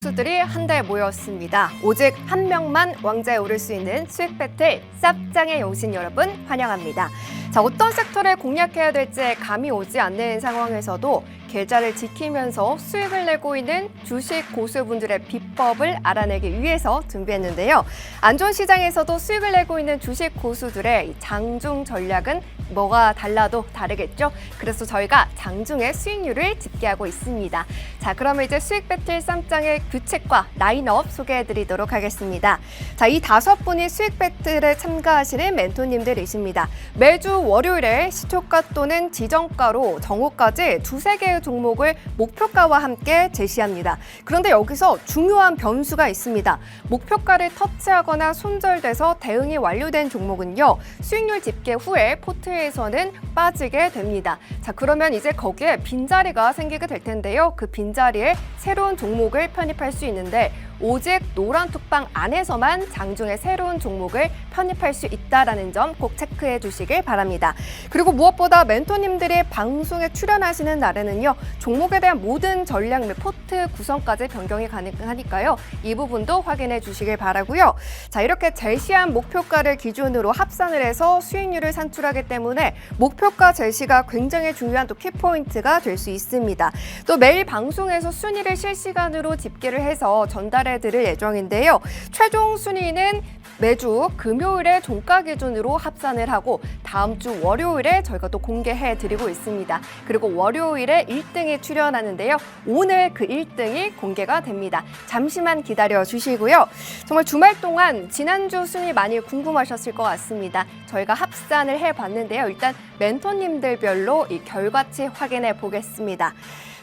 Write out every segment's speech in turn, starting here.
선수들이 한데 모였습니다. 오직 한 명만 왕좌에 오를 수 있는 수익 배틀 쌉장에 오신 여러분 환영합니다. 자, 어떤 섹터를 공략해야 될지 감이 오지 않는 상황에서도 계좌를 지키면서 수익을 내고 있는 주식 고수분들의 비법을 알아내기 위해서 준비했는데요. 안 좋은 시장에서도 수익을 내고 있는 주식 고수들의 장중 전략은 뭐가 달라도 다르겠죠. 그래서 저희가 장중의 수익률을 집계하고 있습니다. 자, 그러면 이제 수익 배틀 쌈장의 규칙과 라인업 소개해드리도록 하겠습니다. 자, 이 5분이 수익 배틀에 참가하시는 멘토님들이십니다. 매주 월요일에 시초가 또는 지정가로 정오까지 두세 개의 종목을 목표가와 함께 제시합니다. 그런데 여기서 중요한 변수가 있습니다. 목표가를 터치하거나 손절돼서 대응이 완료된 종목은요, 수익률 집계 후에 포트에서는 빠지게 됩니다. 자, 그러면 이제 거기에 빈자리가 생기게 될 텐데요. 그 빈자리에 새로운 종목을 편입할 수 있는데 오직 노란 톡방 안에서만 장중에 새로운 종목을 편입할 수 있다는 점 꼭 체크해 주시길 바랍니다. 그리고 무엇보다 멘토님들이 방송에 출연하시는 날에는요, 종목에 대한 모든 전략 및 포트 구성까지 변경이 가능하니까요. 이 부분도 확인해 주시길 바라고요. 자, 이렇게 제시한 목표가를 기준으로 합산을 해서 수익률을 산출하기 때문에 목표가 제시가 굉장히 중요한 또 키포인트가 될 수 있습니다. 또 매일 방송에서 순위를 실시간으로 집계를 해서 전달해 드릴 예정인데요. 최종 순위는 매주 금요일에 종가 기준으로 합산을 하고 다음 주 월요일에 저희가 또 공개해 드리고 있습니다. 그리고 월요일에 1등이 출연하는데요. 오늘 그 1등이 공개가 됩니다. 잠시만 기다려 주시고요. 정말 주말 동안 지난주 순위 많이 궁금하셨을 것 같습니다. 저희가 합산을 해봤는데요. 일단 멘토님들별로 이 결과치 확인해 보겠습니다.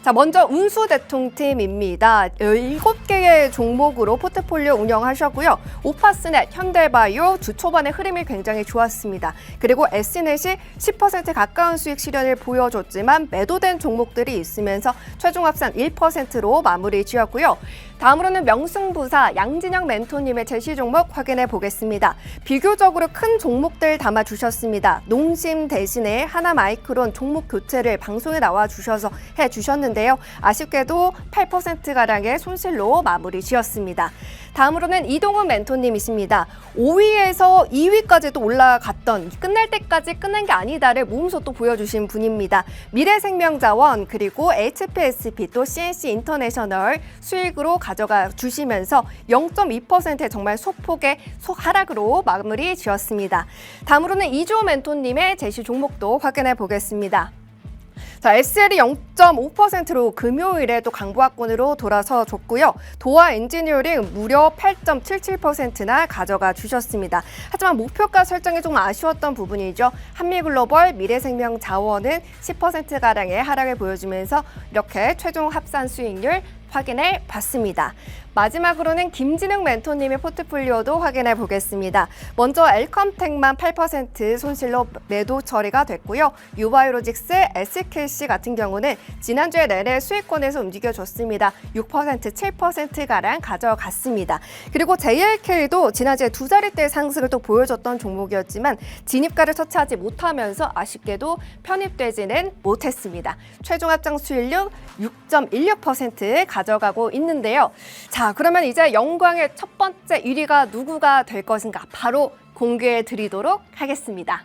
자, 먼저 운수대통팀입니다. 7개의 종목으로 포트폴리오 운영하셨고요. 오파스넷, 현대바이오 주 초반에 흐름이 굉장히 좋았습니다. 그리고 S넷이 10% 가까운 수익 실현을 보여줬지만 매도된 종목들이 있으면서 최종 합산 1%로 마무리 지었고요. 다음으로는 명승부사 양진영 멘토님의 제시 종목 확인해 보겠습니다. 비교적으로 큰 종목들 담아주셨습니다. 농심 대신에 하나마이크론 종목 교체를 방송에 나와주셔서 해주셨는데요. 아쉽게도 8%가량의 손실로 마무리 지었습니다. 다음으로는 이동훈 멘토님이십니다. 5위에서 2위까지도 올라갔던, 끝날 때까지 끝난 게 아니다를 몸소 또 보여주신 분입니다. 미래생명자원 그리고 HPSP 또 CNC 인터내셔널 수익으로 가져가 주시면서 0.2%의 정말 소폭의 하락으로 마무리 지었습니다. 다음으로는 이주호 멘토님의 제시 종목도 확인해 보겠습니다. 자, SL이 0.5%로 금요일에 또 강보합권으로 돌아서 줬고요. 도화 엔지니어링 무려 8.77%나 가져가 주셨습니다. 하지만 목표가 설정이 좀 아쉬웠던 부분이죠. 한미글로벌, 미래생명자원은 10%가량의 하락을 보여주면서 이렇게 최종 합산 수익률 확인해 봤습니다. 마지막으로는 김진흥 멘토님의 포트폴리오도 확인해 보겠습니다. 먼저 엘컴텍만 8% 손실로 매도 처리가 됐고요. 유바이오로직스, SKC 같은 경우는 지난주에 내내 수익권에서 움직여줬습니다. 6%, 7%가량 가져갔습니다. 그리고 JLK도 지난주에 두 자릿대 상승을 또 보여줬던 종목이었지만 진입가를 터치하지 못하면서 아쉽게도 편입되지는 못했습니다. 최종 합장 수익률 6.16% 가져가고 있는데요. 자, 그러면 이제 영광의 첫 번째 1위가 누구가 될 것인가 바로 공개해 드리도록 하겠습니다.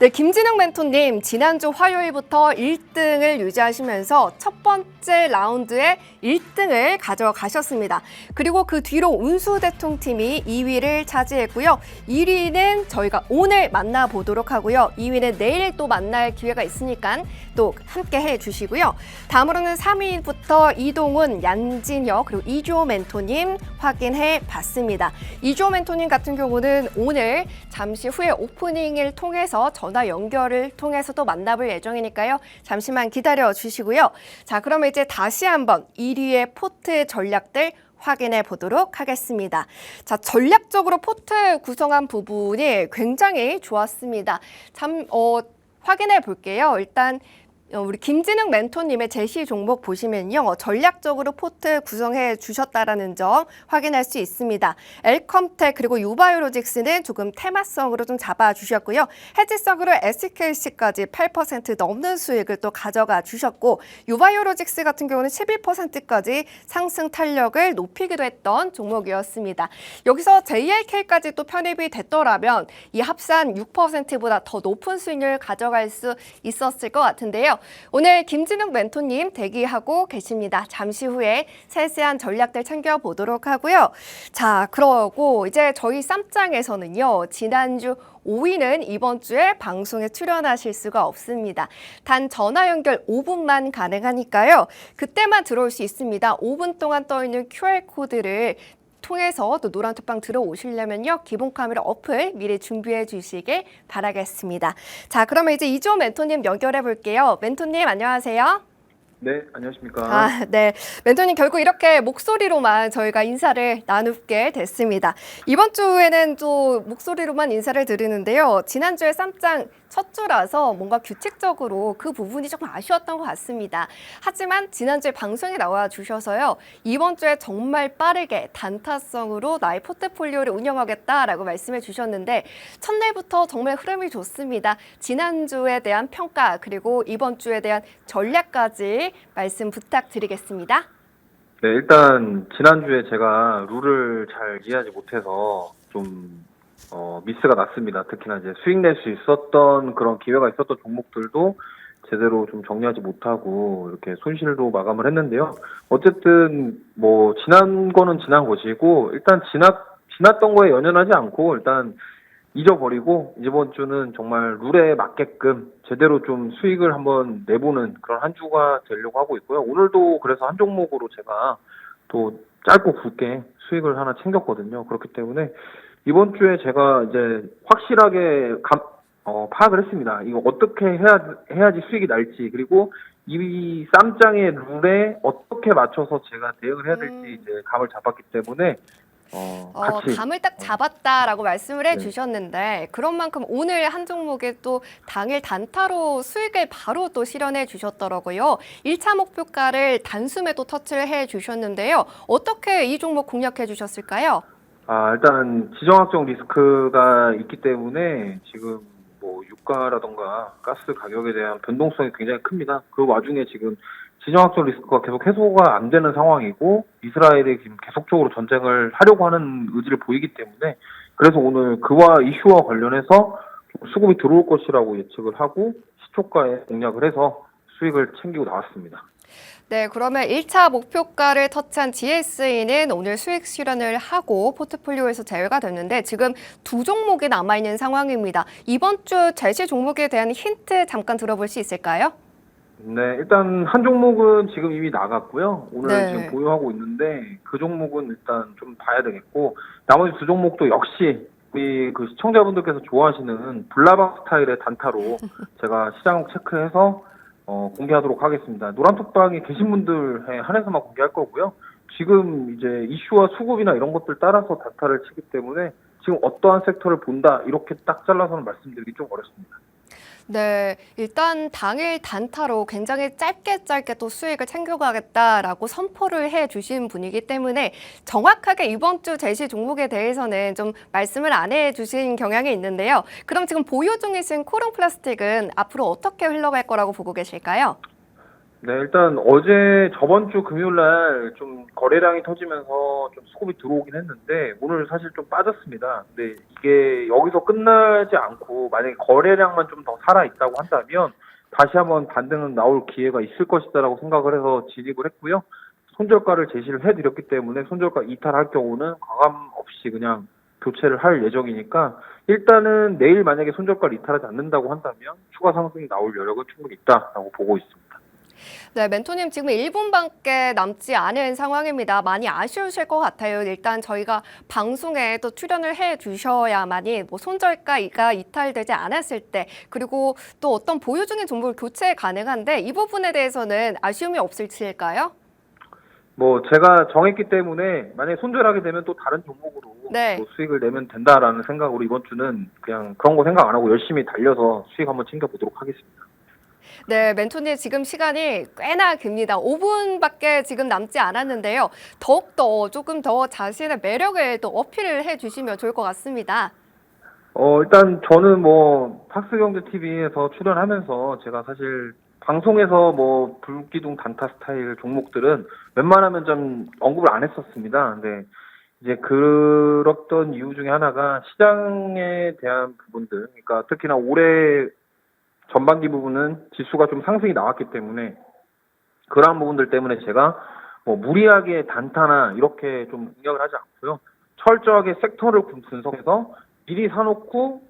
네, 김진흥 멘토님 지난주 화요일부터 1등을 유지하시면서 첫 번째 라운드에 1등을 가져가셨습니다. 그리고 그 뒤로 운수대통팀이 2위를 차지했고요. 1위는 저희가 오늘 만나보도록 하고요. 2위는 내일 또 만날 기회가 있으니까 또 함께 해주시고요. 다음으로는 3위부터 이동훈, 양진혁 그리고 이주호 멘토님 확인해 봤습니다. 이주호 멘토님 같은 경우는 오늘 잠시 후에 오프닝을 통해서 전화 연결을 통해서도 만나볼 예정이니까요. 잠시만 기다려 주시고요. 자, 그러면 이제 다시 한번 1위의 포트 전략들 확인해 보도록 하겠습니다. 자, 전략적으로 포트 구성한 부분이 굉장히 좋았습니다. 확인해 볼게요. 일단 우리 김진흥 멘토님의 제시 종목 보시면요. 전략적으로 포트 구성해 주셨다라는 점 확인할 수 있습니다. 엘컴텍 그리고 유바이오로직스는 조금 테마성으로 좀 잡아주셨고요. 해지성으로 SKC까지 8% 넘는 수익을 또 가져가 주셨고 유바이오로직스 같은 경우는 11%까지 상승 탄력을 높이기도 했던 종목이었습니다. 여기서 JLK까지 또 편입이 됐더라면 이 합산 6%보다 더 높은 수익률을 가져갈 수 있었을 것 같은데요. 오늘 김진욱 멘토님 대기하고 계십니다. 잠시 후에 세세한 전략들 챙겨보도록 하고요. 자, 그러고 이제 저희 쌈장에서는요. 지난주 5위는 이번 주에 방송에 출연하실 수가 없습니다. 단 전화 연결 5분만 가능하니까요. 그때만 들어올 수 있습니다. 5분 동안 떠있는 QR코드를 통해서 또 노란톡방 들어오시려면요. 기본 카메라 어플 미리 준비해 주시길 바라겠습니다. 자, 그러면 이제 이조 멘토님 연결해 볼게요. 멘토님 안녕하세요. 네, 안녕하십니까. 네. 멘토님 결국 이렇게 목소리로만 저희가 인사를 나누게 됐습니다. 이번 주에는 또 목소리로만 인사를 드리는데요. 지난주에 쌈장 첫 주라서 뭔가 규칙적으로 그 부분이 조금 아쉬웠던 것 같습니다. 하지만 지난주에 방송에 나와 주셔서요. 이번 주에 정말 빠르게 단타성으로 나의 포트폴리오를 운영하겠다라고 말씀해 주셨는데 첫날부터 정말 흐름이 좋습니다. 지난주에 대한 평가 그리고 이번 주에 대한 전략까지 말씀 부탁드리겠습니다. 네, 일단 지난주에 제가 룰을 잘 이해하지 못해서 좀 미스가 났습니다. 특히나 이제 수익 낼 수 있었던 그런 기회가 있었던 종목들도 제대로 좀 정리하지 못하고 이렇게 손실로 마감을 했는데요. 어쨌든 뭐 지난 거는 지난 것이고 일단 지났던 거에 연연하지 않고 일단 잊어버리고 이번 주는 정말 룰에 맞게끔 제대로 좀 수익을 한번 내보는 그런 한 주가 되려고 하고 있고요. 오늘도 그래서 한 종목으로 제가 또 짧고 굵게 수익을 하나 챙겼거든요. 그렇기 때문에 이번 주에 제가 이제 확실하게 파악을 했습니다. 이거 어떻게 해야지 수익이 날지, 그리고 이 쌈장의 룰에 어떻게 맞춰서 제가 대응을 해야 될지 이제 감을 잡았기 때문에 같이 감을 딱 잡았다라고 말씀을 네. 해주셨는데 그런 만큼 오늘 한 종목에 또 당일 단타로 수익을 바로 또 실현해 주셨더라고요. 1차 목표가를 단숨에 또 터치를 해 주셨는데요. 어떻게 이 종목 공략해 주셨을까요? 일단 지정학적 리스크가 있기 때문에 지금 뭐 유가라던가 가스 가격에 대한 변동성이 굉장히 큽니다. 그 와중에 지금 지정학적 리스크가 계속 해소가 안 되는 상황이고 이스라엘이 지금 계속적으로 전쟁을 하려고 하는 의지를 보이기 때문에 그래서 오늘 그와 이슈와 관련해서 수급이 들어올 것이라고 예측을 하고 시초가에 공략을 해서 수익을 챙기고 나왔습니다. 네, 그러면 1차 목표가를 터치한 GSE는 오늘 수익 실현을 하고 포트폴리오에서 제외가 됐는데 지금 두 종목이 남아있는 상황입니다. 이번 주 제시 종목에 대한 힌트 잠깐 들어볼 수 있을까요? 네, 일단 한 종목은 지금 이미 나갔고요. 오늘 네. 지금 보유하고 있는데 그 종목은 일단 좀 봐야 되겠고 나머지 두 종목도 역시 우리 그 시청자분들께서 좋아하시는 블라방 스타일의 단타로 제가 시장 체크해서 공개하도록 하겠습니다. 노란톡방에 계신 분들에 한해서만 공개할 거고요. 지금 이제 이슈와 수급이나 이런 것들 따라서 단타를 치기 때문에 지금 어떠한 섹터를 본다 이렇게 딱 잘라서는 말씀드리기 좀 어렵습니다. 네, 일단 당일 단타로 굉장히 짧게 또 수익을 챙겨가겠다라고 선포를 해주신 분이기 때문에 정확하게 이번 주 제시 종목에 대해서는 좀 말씀을 안 해주신 경향이 있는데요. 그럼 지금 보유 중이신 코롱 플라스틱은 앞으로 어떻게 흘러갈 거라고 보고 계실까요? 네, 일단 저번 주 금요일 날 좀 거래량이 터지면서 좀 수급이 들어오긴 했는데 오늘 사실 좀 빠졌습니다. 근데 이게 여기서 끝나지 않고 만약에 거래량만 좀 더 살아있다고 한다면 다시 한번 반등은 나올 기회가 있을 것이다라고 생각을 해서 진입을 했고요. 손절가를 제시를 해드렸기 때문에 손절가 이탈할 경우는 과감 없이 그냥 교체를 할 예정이니까 일단은 내일 만약에 손절가를 이탈하지 않는다고 한다면 추가 상승이 나올 여력은 충분히 있다라고 보고 있습니다. 네, 멘토님 지금 1분밖에 남지 않은 상황입니다. 많이 아쉬우실 것 같아요. 일단 저희가 방송에 또 출연을 해 주셔야만이 뭐 손절가가 이탈되지 않았을 때 그리고 또 어떤 보유 중인 종목을 교체 가능한데 이 부분에 대해서는 아쉬움이 없을지일까요? 뭐 제가 정했기 때문에 만약에 손절하게 되면 또 다른 종목으로 네. 또 수익을 내면 된다라는 생각으로 이번 주는 그냥 그런 거 생각 안 하고 열심히 달려서 수익 한번 챙겨보도록 하겠습니다. 네, 멘토님 지금 시간이 꽤나 깁니다. 5분밖에 지금 남지 않았는데요. 더욱더 조금 더 자신의 매력을 또 어필을 해주시면 좋을 것 같습니다. 일단 저는 뭐 팍스경제TV에서 출연하면서 제가 사실 방송에서 뭐 불기둥 단타 스타일 종목들은 웬만하면 좀 언급을 안 했었습니다. 근데 이제 그랬던 이유 중에 하나가 시장에 대한 부분들, 그러니까 특히나 올해 전반기 부분은 지수가 좀 상승이 나왔기 때문에 그러한 부분들 때문에 제가 뭐 무리하게 단타나 이렇게 좀 공략을 하지 않고요. 철저하게 섹터를 분석해서 미리 사놓고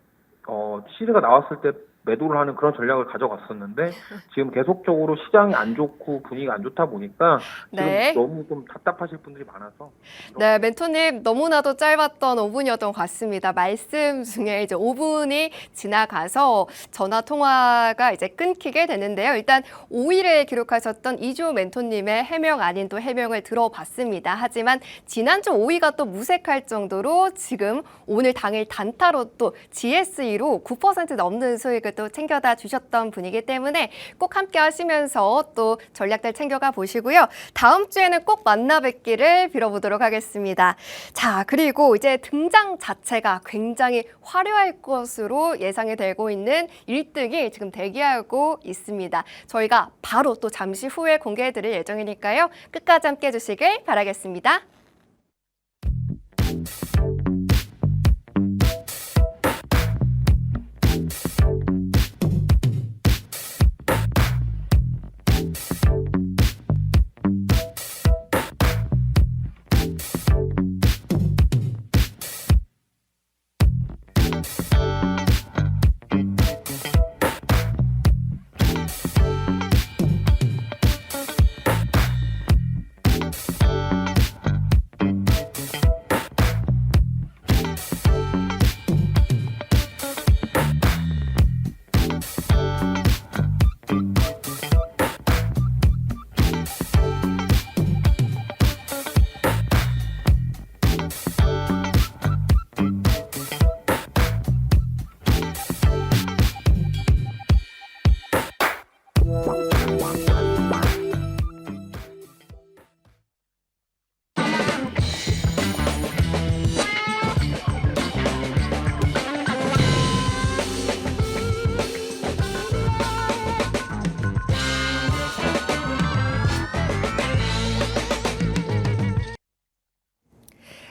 시세가 나왔을 때 매도를 하는 그런 전략을 가져갔었는데 지금 계속적으로 시장이 안 좋고 분위기가 안 좋다 보니까 지금 네. 너무 좀 답답하실 분들이 많아서 네, 멘토님 너무나도 짧았던 5분이었던 것 같습니다. 말씀 중에 이제 5분이 지나가서 전화 통화가 이제 끊기게 되는데요. 일단 5위를 기록하셨던 이조 멘토님의 해명 아닌 또 해명을 들어봤습니다. 하지만 지난주 5위가 또 무색할 정도로 지금 오늘 당일 단타로 또 GSE로 9% 넘는 수익을 또 챙겨다 주셨던 분이기 때문에 꼭 함께 하시면서 또 전략들 챙겨가 보시고요. 다음 주에는 꼭 만나 뵙기를 빌어보도록 하겠습니다. 자, 그리고 이제 등장 자체가 굉장히 화려할 것으로 예상이 되고 있는 1등이 지금 대기하고 있습니다. 저희가 바로 또 잠시 후에 공개해 드릴 예정이니까요. 끝까지 함께 해주시길 바라겠습니다.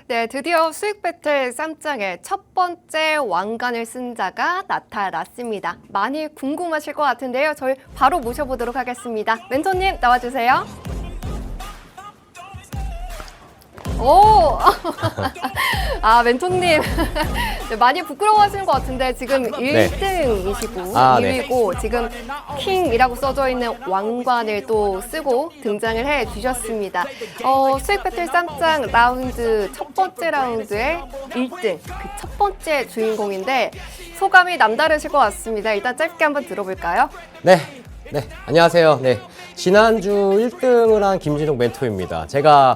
네, 드디어 수익 배틀 쌈장의 첫 번째 왕관을 쓴 자가 나타났습니다. 많이 궁금하실 것 같은데요. 저희 바로 모셔보도록 하겠습니다. 멘토님 나와주세요. 오! 아, 멘토님. 네, 많이 부끄러워하시는 것 같은데 지금 1등이시고 네. 2위고 지금 킹이라고 써져 있는 왕관을 또 쓰고 등장을 해 주셨습니다. 수익 배틀 쌈장 라운드 첫 번째 라운드의 1등, 그 첫 번째 주인공인데 소감이 남다르실 것 같습니다. 일단 짧게 한번 들어볼까요? 네, 안녕하세요. 네, 지난주 1등을 한 김진욱 멘토입니다. 제가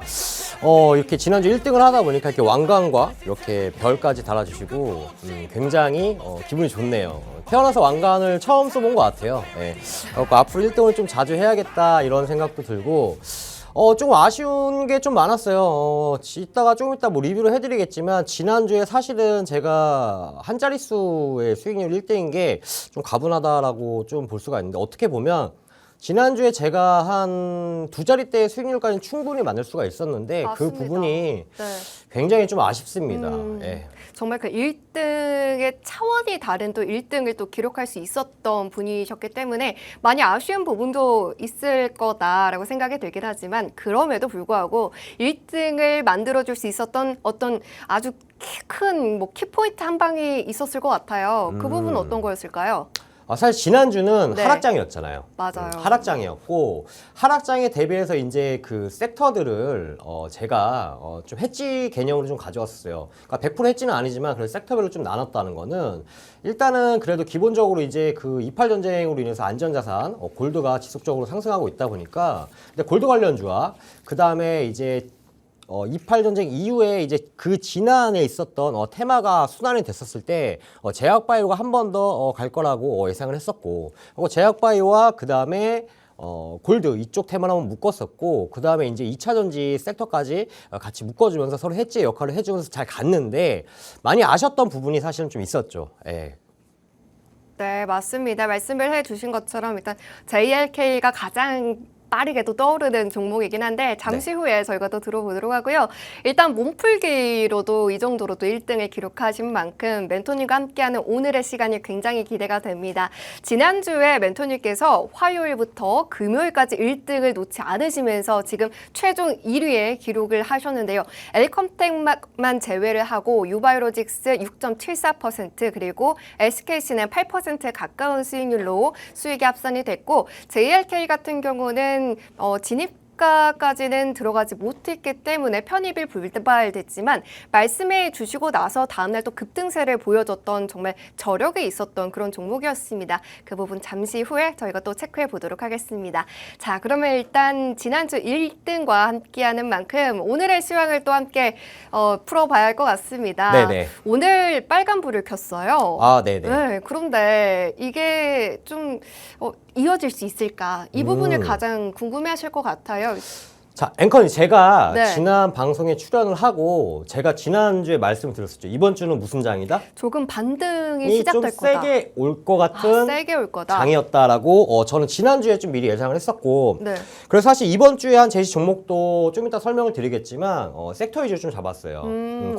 이렇게 지난주 1등을 하다 보니까 이렇게 왕관과 이렇게 별까지 달아주시고 굉장히 기분이 좋네요. 태어나서 왕관을 처음 써본 것 같아요. 네. 그래서 앞으로 1등을 좀 자주 해야겠다 이런 생각도 들고 조금 아쉬운 게 좀 많았어요. 조금 이따 뭐 리뷰를 해드리겠지만 지난주에 사실은 제가 한 자릿수의 수익률 1등인 게 좀 가분하다라고 좀 볼 수가 있는데 어떻게 보면 지난주에 제가 한 두 자릿대의 수익률까지는 충분히 만들 수가 있었는데 맞습니다. 그 부분이 네. 굉장히 좀 아쉽습니다. 예. 정말 그 1등의 차원이 다른 또 1등을 또 기록할 수 있었던 분이셨기 때문에 많이 아쉬운 부분도 있을 거다라고 생각이 들긴 하지만 그럼에도 불구하고 1등을 만들어줄 수 있었던 어떤 아주 큰 뭐 키포인트 한 방이 있었을 것 같아요. 그 부분은 어떤 거였을까요? 사실 지난주는 네. 하락장이었잖아요. 맞아요. 하락장이었고 하락장에 대비해서 이제 그 섹터들을 제가 좀 해지 개념으로 좀 가져왔어요. 그러니까 100% 해지는 아니지만 그래도 섹터별로 좀 나눴다는 거는 일단은 그래도 기본적으로 이제 그 이팔 전쟁으로 인해서 안전자산 골드가 지속적으로 상승하고 있다 보니까 근데 골드 관련주와 그 다음에 이제 28 전쟁 이후에 이제 그 지난해 있었던 테마가 순환이 됐었을 때 제약바이오가 한 번 더 갈 거라고 예상을 했었고, 그리고 제약바이오와 그 다음에 골드 이쪽 테마를 한번 묶었었고, 그 다음에 이제 2차 전지 섹터까지 같이 묶어주면서 서로 해지 역할을 해주면서 잘 갔는데, 많이 아쉬웠던 부분이 사실은 좀 있었죠. 예. 네, 맞습니다. 말씀을 해주신 것처럼 일단 JLK가 가장 빠르게도 떠오르는 종목이긴 한데 잠시 후에 저희가 또 들어보도록 하고요. 일단 몸풀기로도 이 정도로도 1등을 기록하신 만큼 멘토님과 함께하는 오늘의 시간이 굉장히 기대가 됩니다. 지난주에 멘토님께서 화요일부터 금요일까지 1등을 놓지 않으시면서 지금 최종 1위에 기록을 하셨는데요. 엘컴텍만 제외를 하고 유바이오로직스 6.74% 그리고 SKC는 8%에 가까운 수익률로 수익이 합산이 됐고, JLK 같은 경우는 진입가까지는 들어가지 못했기 때문에 편입이 불발됐지만 말씀해 주시고 나서 다음날 또 급등세를 보여줬던 정말 저력이 있었던 그런 종목이었습니다. 그 부분 잠시 후에 저희가 또 체크해 보도록 하겠습니다. 자, 그러면 일단 지난주 1등과 함께하는 만큼 오늘의 시황을 또 함께 풀어봐야 할 것 같습니다. 네네. 오늘 빨간불을 켰어요. 아, 네네. 네, 그런데 이게 좀 이어질 수 있을까? 이 부분을 가장 궁금해하실 것 같아요. 자, 앵커님, 제가 네. 지난 방송에 출연을 하고 제가 지난주에 말씀을 드렸었죠. 이번 주는 무슨 장이다? 조금 반등이 좀 시작될 거다. 세게 올 것 같은 세게 올 거다. 장이었다라고 저는 지난주에 좀 미리 예상을 했었고, 네. 그래서 사실 이번 주에 한 제시 종목도 좀 이따 설명을 드리겠지만 섹터 위주로 좀 잡았어요.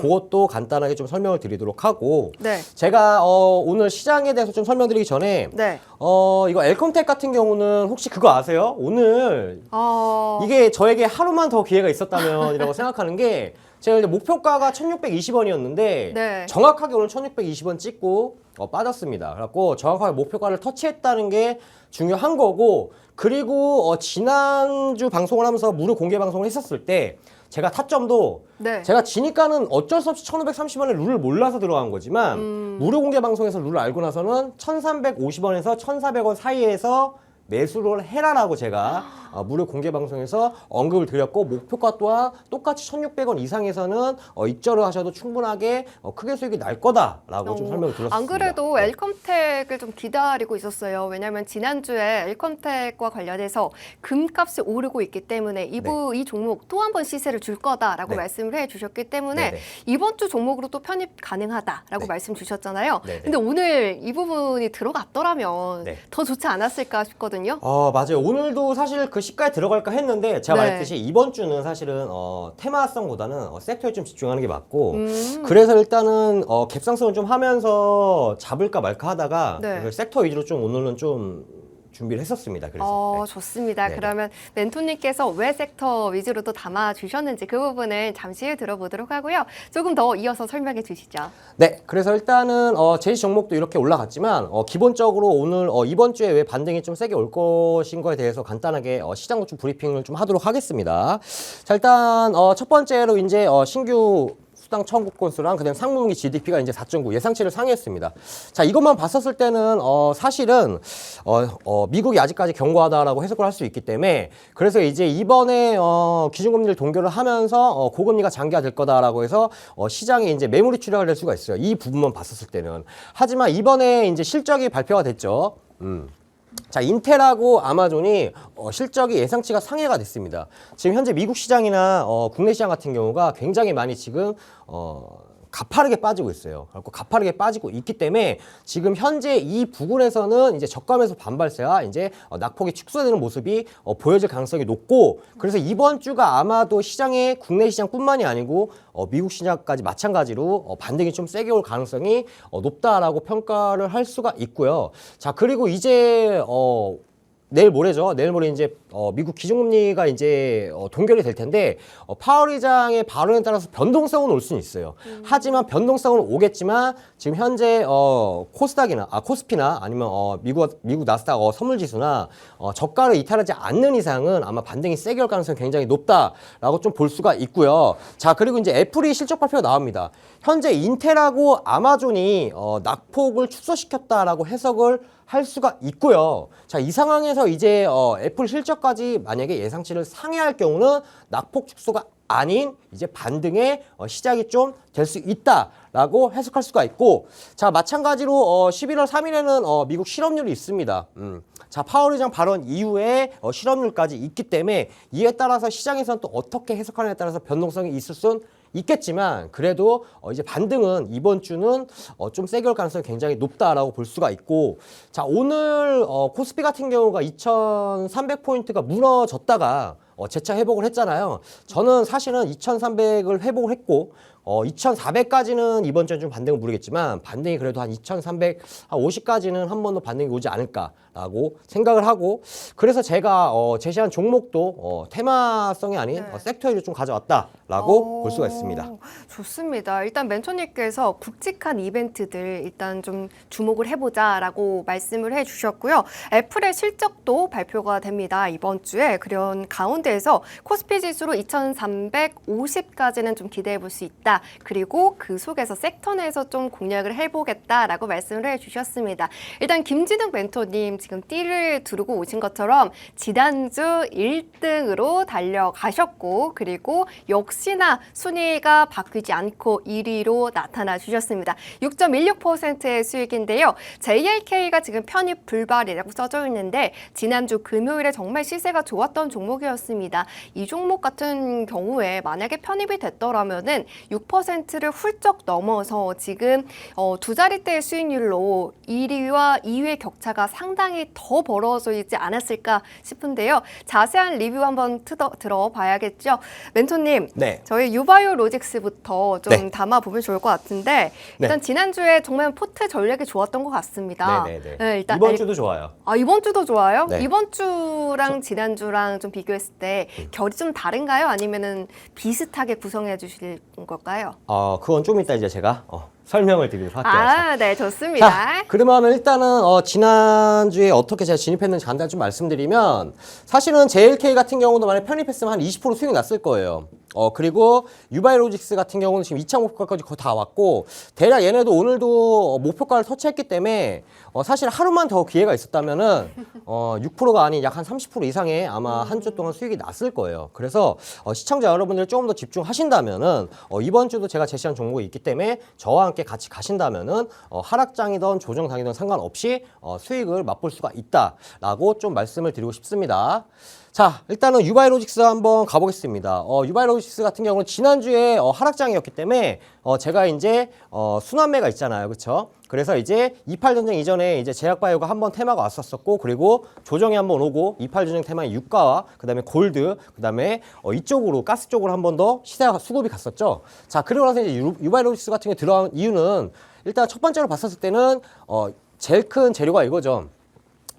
그것도 간단하게 좀 설명을 드리도록 하고, 네. 제가 오늘 시장에 대해서 좀 설명드리기 전에 네. 이거 엘컴텍 같은 경우는 혹시 그거 아세요? 오늘 어, 이게 저에게 하루만 더 기회가 있었다면이라고 생각하는 게, 제가 이제 목표가가 1,620원이었는데 네. 정확하게 오늘 1,620원 찍고 빠졌습니다. 그래갖고 정확하게 목표가를 터치했다는 게 중요한 거고, 그리고 지난주 방송을 하면서 무료 공개 방송을 했었을 때 제가 타점도 네. 제가 지니까는 어쩔 수 없이 1,530원에 룰을 몰라서 들어간 거지만 무료 공개 방송에서 룰을 알고 나서는 1,350원에서 1,400원 사이에서 매수를 해라라고 제가 무료 공개 방송에서 언급을 드렸고, 목표가 또한 똑같이 1,600원 이상에서는 입절을 하셔도 충분하게 크게 수익이 날 거다라고 좀 설명을 드렸습니다. 안 그래도 엘컴텍을 좀 기다리고 있었어요. 왜냐하면 지난주에 엘컴텍과 관련해서 금값이 오르고 있기 때문에 이 종목 또 한 번 시세를 줄 거다라고 네. 말씀을 해주셨기 때문에 네네. 이번 주 종목으로 또 편입 가능하다라고 네. 말씀 주셨잖아요. 네네. 근데 오늘 이 부분이 들어갔더라면 네. 더 좋지 않았을까 싶거든요. 맞아요. 오늘도 사실 그 시가에 들어갈까 했는데 제가 네. 말했듯이 이번 주는 사실은 테마성보다는 섹터에 좀 집중하는 게 맞고, 음. 그래서 일단은 갭상승을 좀 하면서 잡을까 말까 하다가 네. 그 섹터 위주로 좀 오늘은 좀 준비를 했었습니다. 그래서 네. 좋습니다. 네네. 그러면 멘토님께서 왜 섹터 위주로 또 담아주셨는지 그 부분을 잠시 후에 들어보도록 하고요. 조금 더 이어서 설명해 주시죠. 네, 그래서 일단은 제시 종목도 이렇게 올라갔지만 기본적으로 오늘 이번 주에 왜 반등이 좀 세게 올 것인 거에 대해서 간단하게 시장 좀 브리핑을 좀 하도록 하겠습니다. 자, 일단 첫 번째로 이제 신규 수당 청구 건수랑 그다음 상무분기 GDP가 이제 4.9 예상치를 상회했습니다. 자, 이것만 봤었을 때는 사실은 미국이 아직까지 견고하다라고 해석을 할 수 있기 때문에, 그래서 이제 이번에 기준금리를 동결을 하면서 고금리가 장기화될 거다라고 해서 시장에 이제 매물이 출현을 될 수가 있어요. 이 부분만 봤었을 때는. 하지만 이번에 이제 실적이 발표가 됐죠. 자, 인텔하고 아마존이 실적이 예상치가 상회가 됐습니다. 지금 현재 미국 시장이나 국내 시장 같은 경우가 굉장히 많이 지금 가파르게 빠지고 있어요. 그래서 가파르게 빠지고 있기 때문에 지금 현재 이 부분에서는 이제 저감에서 반발세와 이제 낙폭이 축소되는 모습이 보여질 가능성이 높고, 그래서 이번 주가 아마도 시장의 국내 시장뿐만이 아니고 미국 시장까지 마찬가지로 반등이 좀 세게 올 가능성이 높다라고 평가를 할 수가 있고요. 자, 그리고 이제 내일 모레죠. 내일 모레 이제 미국 기준금리가 이제 동결이 될 텐데 파월 의장의 발언에 따라서 변동성은 올 수는 있어요. 하지만 변동성은 오겠지만 지금 현재 코스피나 아니면 미국 나스닥 선물지수나 저가를 이탈하지 않는 이상은 아마 반등이 세게 올 가능성이 굉장히 높다라고 좀 볼 수가 있고요. 자, 그리고 이제 애플이 실적 발표가 나옵니다. 현재 인텔하고 아마존이 낙폭을 축소시켰다라고 해석을 할 수가 있고요. 자, 이 상황에서 이제 애플 실적까지 만약에 예상치를 상회할 경우는 낙폭 축소가 아닌 이제 반등의 시작이 좀 될 수 있다라고 해석할 수가 있고, 자 마찬가지로 11월 3일에는 미국 실업률이 있습니다. 자 파월 의장 발언 이후에 실업률까지 있기 때문에 이에 따라서 시장에서는 또 어떻게 해석하느냐에 따라서 변동성이 있을 순 있겠지만, 그래도 이제 반등은 이번 주는 좀 세게 올 가능성이 굉장히 높다라고 볼 수가 있고, 자 오늘 코스피 같은 경우가 2,300포인트가 무너졌다가 재차 회복을 했잖아요. 저는 사실은 2,300을 회복을 했고 2,400까지는 이번 주에 좀 반등을 모르겠지만, 반등이 그래도 한 2,350까지는 한 번 더 반등이 오지 않을까라고 생각을 하고, 그래서 제가 제시한 종목도 테마성이 아닌 네. 섹터위를 좀 가져왔다라고 볼 수가 있습니다. 좋습니다. 일단 멘토님께서 굵직한 이벤트들 일단 좀 주목을 해보자라고 말씀을 해주셨고요. 애플의 실적도 발표가 됩니다. 이번 주에. 그런 가운데에서 코스피 지수로 2,350까지는 좀 기대해 볼 수 있다. 그리고 그 속에서 섹터 내에서 좀 공략을 해보겠다라고 말씀을 해주셨습니다. 일단 김진욱 멘토님 지금 띠를 두르고 오신 것처럼 지난주 1등으로 달려가셨고, 그리고 역시나 순위가 바뀌지 않고 1위로 나타나 주셨습니다. 6.16%의 수익인데요. JLK가 지금 편입 불발이라고 써져 있는데, 지난주 금요일에 정말 시세가 좋았던 종목이었습니다. 이 종목 같은 경우에 만약에 편입이 됐더라면은 6%를 훌쩍 넘어서 지금 두 자릿대의 수익률로 1위와 2위의 격차가 상당히 더 벌어져 있지 않았을까 싶은데요. 자세한 리뷰 한번 들어봐야겠죠. 멘토님, 네. 저희 유바이오 로직스부터 좀 네. 담아보면 좋을 것 같은데, 일단 지난주에 정말 포트 전략이 좋았던 것 같습니다. 네네네. 네, 일단 이번 주도 좋아요. 이번 주도 좋아요? 네. 이번 주랑 지난주랑 좀 비교했을 때 결이 좀 다른가요? 아니면은 비슷하게 구성해 주실 걸까요? 그건 좀 이따 이제 제가 설명을 드리도록 할게요. 네, 좋습니다. 자, 그러면 일단은 지난주에 어떻게 제가 진입했는지 간단히 좀 말씀드리면, 사실은 JLK 같은 경우도 만약 편입했으면 한 20% 수익이 났을 거예요. 그리고 유바이로직스 같은 경우는 지금 2차 목표가까지 거의 다 왔고, 대략 얘네도 오늘도 목표가를 터치했기 때문에 사실 하루만 더 기회가 있었다면은 6%가 아닌 약 한 30% 이상의 아마 한 주 동안 수익이 났을 거예요. 그래서 시청자 여러분들 조금 더 집중하신다면은 이번 주도 제가 제시한 종목이 있기 때문에 저와 함께 같이 가신다면은 하락장이든 조정장이든 상관없이 수익을 맛볼 수가 있다라고 좀 말씀을 드리고 싶습니다. 자, 일단은 유바이로직스 한번 가보겠습니다. 유바이로직스 같은 경우는 지난주에 하락장이었기 때문에 제가 이제 순환매가 있잖아요, 그렇죠? 그래서 이제 28 전쟁 이전에 이제 제약바이오가 한번 테마가 왔었었고, 그리고 조정이 한번 오고 28 전쟁 테마의 유가와 그다음에 골드, 그다음에 이쪽으로 가스 쪽으로 한 번 더 시세가 수급이 갔었죠. 자, 그리고 나서 이제 유바이로직스 같은 게 들어간 이유는, 일단 첫 번째로 봤었을 때는 제일 큰 재료가 이거죠.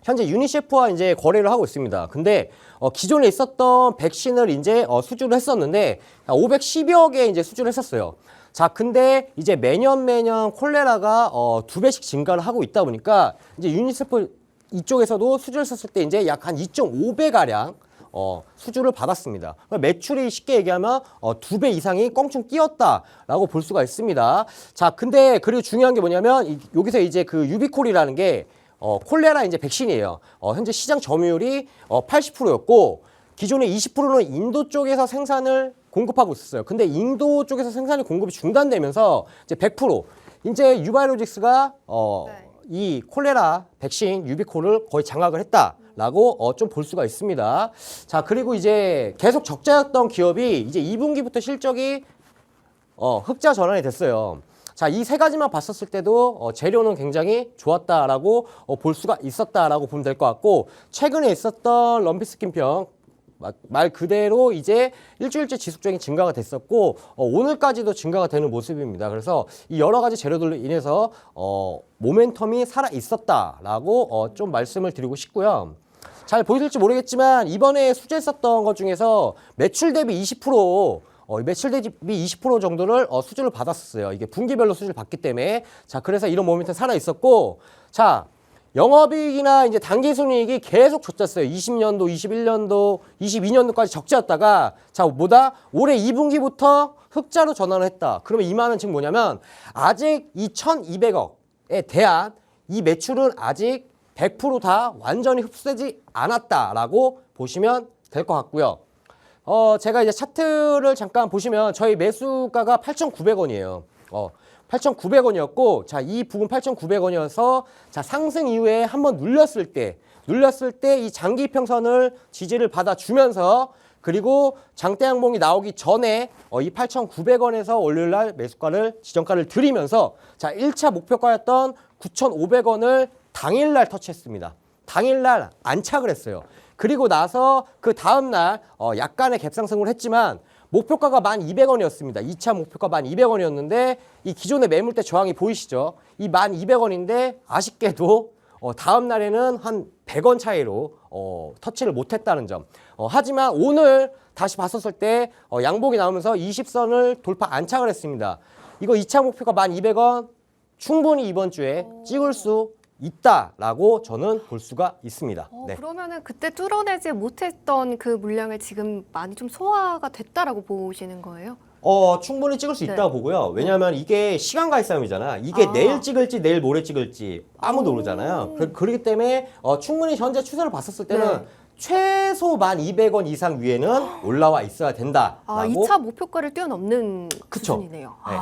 현재 유니셰프와 이제 거래를 하고 있습니다. 근데 기존에 있었던 백신을 이제 수주를 했었는데 510여 개 이제 수주를 했었어요. 자, 근데 이제 매년 콜레라가 2배씩 증가를 하고 있다 보니까 이제 유니세프 이쪽에서도 수주를 했었을 때 이제 약 한 2.5배 가량 수주를 받았습니다. 매출이 쉽게 얘기하면 2배 이상이 껑충 뛰었다라고 볼 수가 있습니다. 자, 근데 그리고 중요한 게 뭐냐면 여기서 이제 그 유비콜이라는 게 콜레라 이제 백신이에요. 현재 시장 점유율이 80%였고, 기존의 20%는 인도 쪽에서 생산을 공급하고 있었어요. 근데 인도 쪽에서 생산이 공급이 중단되면서 이제 100% 이제 유바이로직스가 이 콜레라 백신 유비콜을 거의 장악을 했다라고 좀 볼 수가 있습니다. 자, 그리고 이제 계속 적자였던 기업이 이제 2분기부터 실적이 흑자 전환이 됐어요. 자, 이 세 가지만 봤었을 때도 재료는 굉장히 좋았다라고 볼 수가 있었다라고 보면 될 것 같고, 최근에 있었던 럼피스킨평 말 그대로 이제 일주일째 지속적인 증가가 됐었고, 오늘까지도 증가가 되는 모습입니다. 그래서 이 여러 가지 재료들로 인해서 모멘텀이 살아 있었다라고 좀 말씀을 드리고 싶고요. 잘 보이실지 모르겠지만 이번에 수주했었던 것 중에서 매출 대비 20% 매출 대비 20% 정도를 수주를 받았었어요. 이게 분기별로 수주를 받기 때문에. 자, 그래서 이런 모멘텀 살아 있었고, 자, 영업이익이나 이제 당기순이익이 계속 적자였어요. 20년도, 21년도, 22년도까지 적자였다가, 자, 올해 2분기부터 흑자로 전환을 했다. 그러면 이 말은 지금 뭐냐면, 아직 이 1,200억에 대한 이 매출은 아직 100% 다 완전히 흡수되지 않았다라고 보시면 될 것 같고요. 제가 이제 차트를 잠깐 보시면 저희 매수가가 8,900원이에요. 8,900원이었고, 자, 이 부분 8,900원이어서, 자, 상승 이후에 한번 눌렸을 때 이 장기 이평선을 지지를 받아주면서, 그리고 장대 양봉이 나오기 전에 이 8,900원에서 월요일날 매수가를 지정가를 드리면서, 자, 1차 목표가였던 9,500원을 당일날 터치했습니다. 당일날 안착을 했어요. 그리고 나서 그 다음날 약간의 갭상승을 했지만 목표가가 1,200원이었습니다. 2차 목표가 1,200원이었는데 이 기존의 매물대 저항이 보이시죠? 이 1,200원인데 아쉽게도 다음 날에는 한 100원 차이로 터치를 못했다는 점. 하지만 오늘 다시 봤었을 때 양봉이 나오면서 20선을 돌파 안착을 했습니다. 이거 2차 목표가 1,200원 충분히 이번 주에 찍을 수 있다라고 저는 볼 수가 있습니다. 네. 그러면은 그때 뚫어내지 못했던 그 물량을 지금 많이 좀 소화가 됐다라고 보시는 거예요? 충분히 찍을 수 네. 있다고 보고요. 왜냐하면 이게 시간과의 싸움이잖아. 이게 내일 찍을지 내일 모레 찍을지 아무도 모르잖아요. 그렇기 때문에 충분히 현재 추세를 봤었을 때는 네. 최소 1,200원 이상 위에는 올라와 있어야 된다라고. 2차 목표가를 뛰어넘는 그쵸. 수준이네요. 네.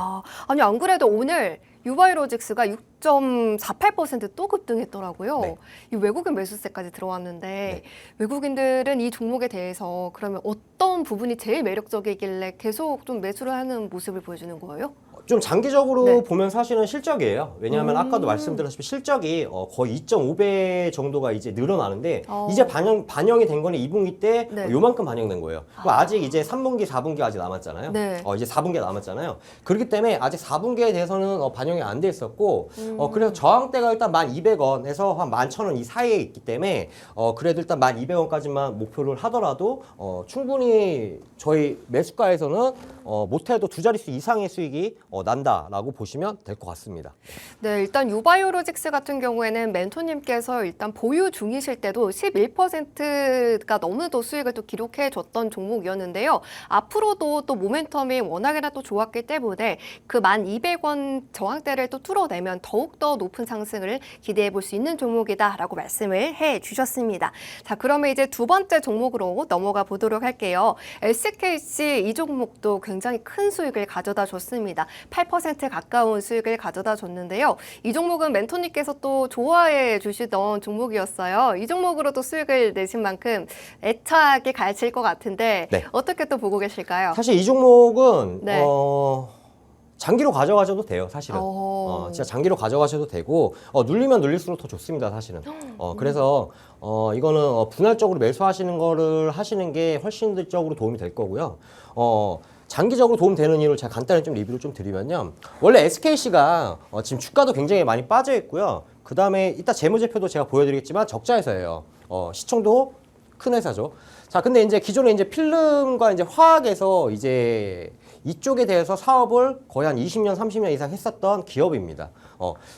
아니 안 그래도 오늘 유바이로직스가 6.48%또 급등했더라고요. 네. 이 외국인 매수세까지 들어왔는데 네. 외국인들은 이 종목에 대해서 그러면 어떤 부분이 제일 매력적이길래 계속 좀 매수를 하는 모습을 보여주는 거예요? 좀 장기적으로 네. 보면 사실은 실적이에요. 왜냐하면 아까도 말씀드렸다시피 실적이 거의 2.5배 정도가 이제 늘어나는데 이제 반영이 된 거는 2분기 때 네. 요만큼 반영된 거예요. 아직 이제 3분기, 4분기 아직 남았잖아요. 네. 이제 4분기가 남았잖아요. 그렇기 때문에 아직 4분기에 대해서는 반영이 안 돼 있었고 그래서 저항대가 일단 1,200원에서 한 11,000원 이 사이에 있기 때문에 그래도 일단 1,200원까지만 목표를 하더라도 충분히 저희 매수가에서는 못해도 두 자릿수 이상의 수익이 난다라고 보시면 될 것 같습니다. 네, 일단 유바이오로직스 같은 경우에는 멘토님께서 일단 보유 중이실 때도 11%가 너무도 수익을 또 기록해 줬던 종목이었는데요. 앞으로도 또 모멘텀이 워낙에나 또 좋았기 때문에 그 1,200원 저항대를 또 뚫어내면 더욱더 높은 상승을 기대해 볼 수 있는 종목이다라고 말씀을 해 주셨습니다. 자, 그러면 이제 두 번째 종목으로 넘어가 보도록 할게요. SKC 이 종목도 굉장히 큰 수익을 가져다 줬습니다. 8% 가까운 수익을 가져다 줬는데요. 이 종목은 멘토님께서 또 좋아해 주시던 종목이었어요. 이 종목으로도 수익을 내신 만큼 애착이 가해질 것 같은데 네. 어떻게 또 보고 계실까요? 사실 이 종목은 네. 장기로 가져가셔도 돼요, 사실은. 어. 진짜 장기로 가져가셔도 되고, 눌리면 눌릴수록 더 좋습니다, 사실은. 그래서, 이거는 분할적으로 매수하시는 거를 하시는 게 훨씬 더 도움이 될 거고요. 장기적으로 도움되는 이유를 제가 간단히 좀 리뷰를 좀 드리면요. 원래 SKC가 지금 주가도 굉장히 많이 빠져 있고요. 그 다음에 이따 재무제표도 제가 보여드리겠지만 적자회사예요. 시총도 큰 회사죠. 자, 근데 이제 기존에 이제 필름과 이제 화학에서 이제 이쪽에 대해서 사업을 거의 한 20년, 30년 이상 했었던 기업입니다.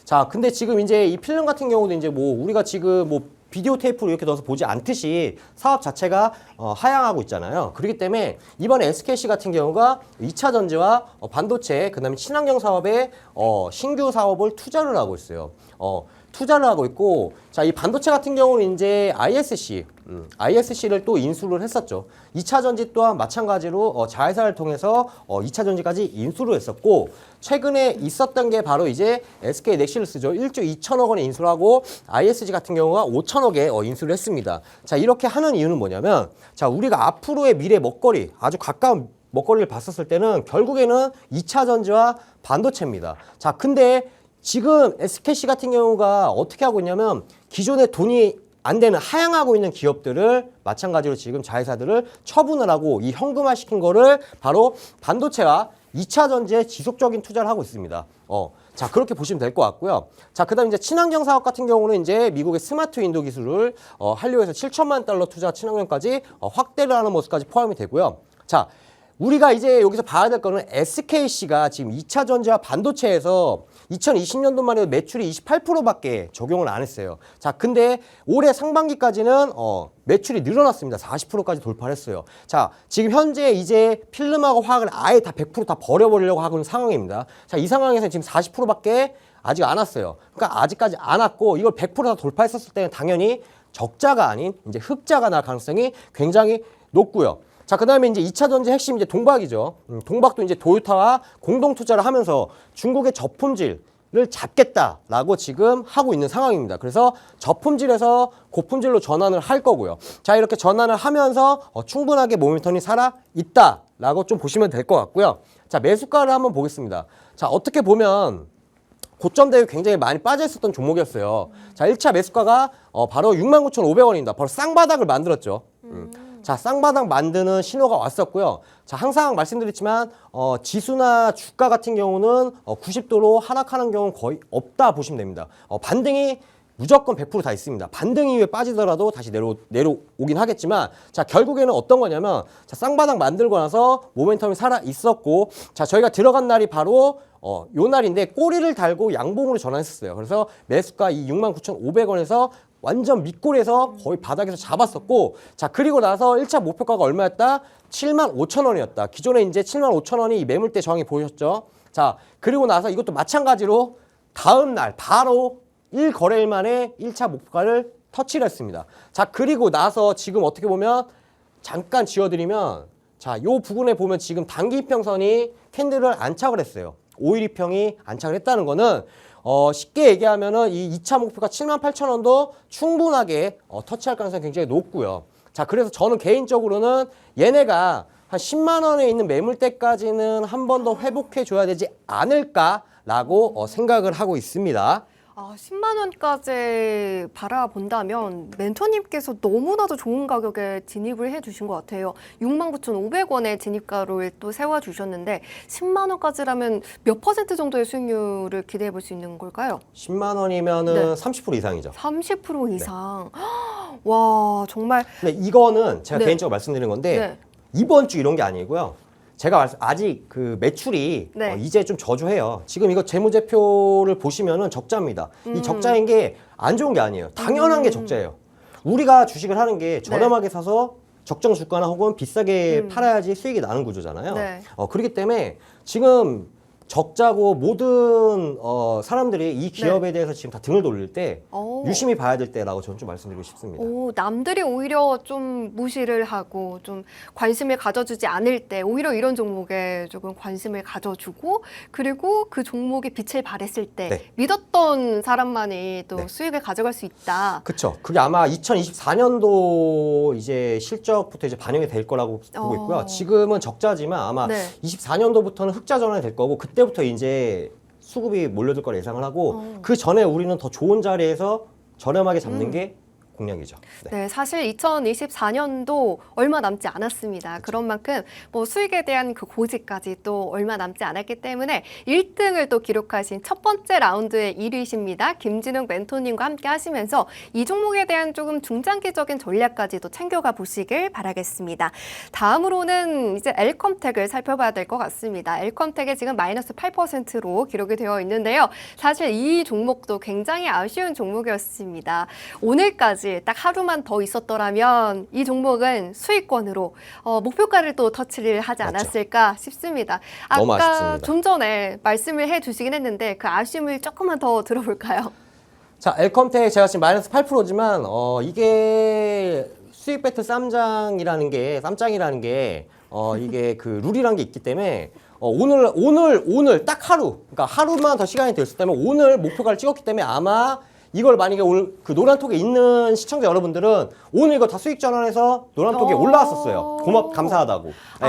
자, 근데 지금 이제 이 필름 같은 경우도 이제 뭐 우리가 지금 뭐 비디오 테이프로 이렇게 넣어서 보지 않듯이 사업 자체가 하향하고 있잖아요. 그렇기 때문에 이번에 SKC 같은 경우가 2차 전지와 반도체, 그 다음에 친환경 사업에 신규 사업을 투자를 하고 있어요. 투자를 하고 있고, 자, 이 반도체 같은 경우는 이제 ISC를 또 인수를 했었죠. 2차 전지 또한 마찬가지로 자회사를 통해서 2차 전지까지 인수를 했었고, 최근에 있었던 게 바로 이제 SK 넥실루스죠. 1조 2천억 원에 인수를 하고, ISG 같은 경우가 5천억에 인수를 했습니다. 자, 이렇게 하는 이유는 뭐냐면, 자, 우리가 앞으로의 미래 먹거리, 아주 가까운 먹거리를 봤었을 때는 결국에는 2차 전지와 반도체입니다. 자, 근데 지금 SKC 같은 경우가 어떻게 하고 있냐면 기존에 돈이 안 되는 하향하고 있는 기업들을 마찬가지로 지금 자회사들을 처분을 하고 이 현금화시킨 거를 바로 반도체와 2차 전지에 지속적인 투자를 하고 있습니다. 자, 그렇게 보시면 될 것 같고요. 자, 그다음 이제 친환경 사업 같은 경우는 이제 미국의 스마트 윈도 기술을 한류에서 7천만 달러 투자 친환경까지 확대를 하는 모습까지 포함이 되고요. 자, 우리가 이제 여기서 봐야 될 거는 SKC가 지금 2차 전지와 반도체에서 2020년도만 해도 매출이 28%밖에 적용을 안 했어요. 자, 근데 올해 상반기까지는 매출이 늘어났습니다. 40%까지 돌파를 했어요. 자, 지금 현재 이제 필름하고 화학을 아예 다 100% 다 버려버리려고 하고 있는 상황입니다. 자, 이 상황에서 지금 40%밖에 아직 안 왔어요. 그러니까 아직까지 안 왔고 이걸 100%다 돌파했었을 때는 당연히 적자가 아닌 이제 흑자가 날 가능성이 굉장히 높고요. 자, 그다음에 이제 2차 전지 핵심 이제 동박이죠. 동박도 이제 도요타와 공동 투자를 하면서 중국의 저품질을 잡겠다라고 지금 하고 있는 상황입니다. 그래서 저품질에서 고품질로 전환을 할 거고요. 자, 이렇게 전환을 하면서 충분하게 모멘텀이 살아 있다라고 좀 보시면 될 것 같고요. 자, 매수가를 한번 보겠습니다. 자, 어떻게 보면 고점 대비 굉장히 많이 빠져 있었던 종목이었어요. 자, 1차 매수가가 바로 69,500원입니다. 바로 쌍바닥을 만들었죠. 자, 쌍바닥 만드는 신호가 왔었고요. 자, 항상 말씀드렸지만 지수나 주가 같은 경우는 90도로 하락하는 경우는 거의 없다 보시면 됩니다. 반등이 무조건 100% 다 있습니다. 반등 이후에 빠지더라도 다시 내려오긴 하겠지만, 자, 결국에는 어떤 거냐면, 자, 쌍바닥 만들고 나서 모멘텀이 살아 있었고, 자, 저희가 들어간 날이 바로 요 날인데 꼬리를 달고 양봉으로 전환했었어요. 그래서 매수가 이 69,500원에서 완전 밑골에서 거의 바닥에서 잡았었고, 자, 그리고 나서 1차 목표가가 얼마였다? 75,000원이었다. 기존에 이제 75,000원이 매물대 저항이 보이셨죠? 자, 그리고 나서 이것도 마찬가지로 다음 날 바로 1거래일 만에 1차 목표가를 터치를 했습니다. 자, 그리고 나서 지금 어떻게 보면 잠깐 지워드리면, 자, 요 부분에 보면 지금 단기 이평선이 캔들을 안착을 했어요. 5일 이평이 안착을 했다는 거는 쉽게 얘기하면은 이 2차 목표가 78,000원도 충분하게 터치할 가능성이 굉장히 높고요. 자, 그래서 저는 개인적으로는 얘네가 한 10만 원에 있는 매물대까지는 한 번 더 회복해 줘야 되지 않을까라고 생각을 하고 있습니다. 10만 원까지 바라본다면 멘토님께서 너무나도 좋은 가격에 진입을 해주신 것 같아요. 69,500원의 진입가를 또 세워주셨는데 10만 원까지라면 몇 % 정도의 수익률을 기대해 볼 수 있는 걸까요? 10만 원이면은 네. 30% 이상이죠. 30% 이상. 와, 정말. 근데 이거는 제가 네. 개인적으로 말씀드리는 건데 네. 이번 주 이런 게 아니고요. 제가 아직 그 매출이 네. 이제 좀 저조해요. 지금 이거 재무제표를 보시면은 적자입니다. 이 적자인 게 안 좋은 게 아니에요. 당연한 게 적자예요. 우리가 주식을 하는 게 저렴하게 사서 적정 주가나 혹은 비싸게 팔아야지 수익이 나는 구조잖아요. 네. 그렇기 때문에 지금 적자고 모든 사람들이 이 기업에 대해서 지금 다 등을 돌릴 때 유심히 봐야 될 때라고 저는 좀 말씀드리고 싶습니다. 남들이 오히려 좀 무시를 하고 좀 관심을 가져주지 않을 때 오히려 이런 종목에 조금 관심을 가져주고 그리고 그 종목이 빛을 발했을 때 네. 믿었던 사람만이 또 네. 수익을 가져갈 수 있다. 그렇죠. 그게 아마 2024년도 이제 실적부터 이제 반영이 될 거라고 보고 있고요. 지금은 적자지만 아마 네. 24년도부터는 흑자 전환이 될 거고 그때부터 이제 수급이 몰려들 거라 예상을 하고 그 전에 우리는 더 좋은 자리에서 저렴하게 잡는 게 공략이죠. 네, 사실 2024년도 얼마 남지 않았습니다. 그런 만큼 뭐 수익에 대한 그 고지까지 또 얼마 남지 않았기 때문에 1등을 또 기록하신 첫 번째 라운드의 1위십니다. 김진욱 멘토님과 함께 하시면서 이 종목에 대한 조금 중장기적인 전략까지도 챙겨가 보시길 바라겠습니다. 다음으로는 이제 엘컴텍을 살펴봐야 될 것 같습니다. 엘컴텍에 지금 마이너스 8%로 기록이 되어 있는데요. 사실 이 종목도 굉장히 아쉬운 종목이었습니다. 오늘까지 딱 하루만 더 있었더라면 이 종목은 수익권으로 목표가를 또 터치를 하지 않았을까 싶습니다. 너무 아까 아쉽습니다. 좀 전에 말씀을 해주시긴 했는데 그 아쉬움을 조금만 더 들어볼까요? 자, 엘컴텍 제가 지금 마이너스 8%지만 이게 수익 배틀 쌈장이라는 게 이게 그 룰이라는 게 있기 때문에 오늘 딱 하루, 그러니까 하루만 더 시간이 됐을 때면 오늘 목표가를 찍었기 때문에 아마 이걸 만약에 오늘 그 노란톡에 있는 시청자 여러분들은 오늘 이거 다 수익 전환해서 노란톡에 올라왔었어요. 감사하다고. 네.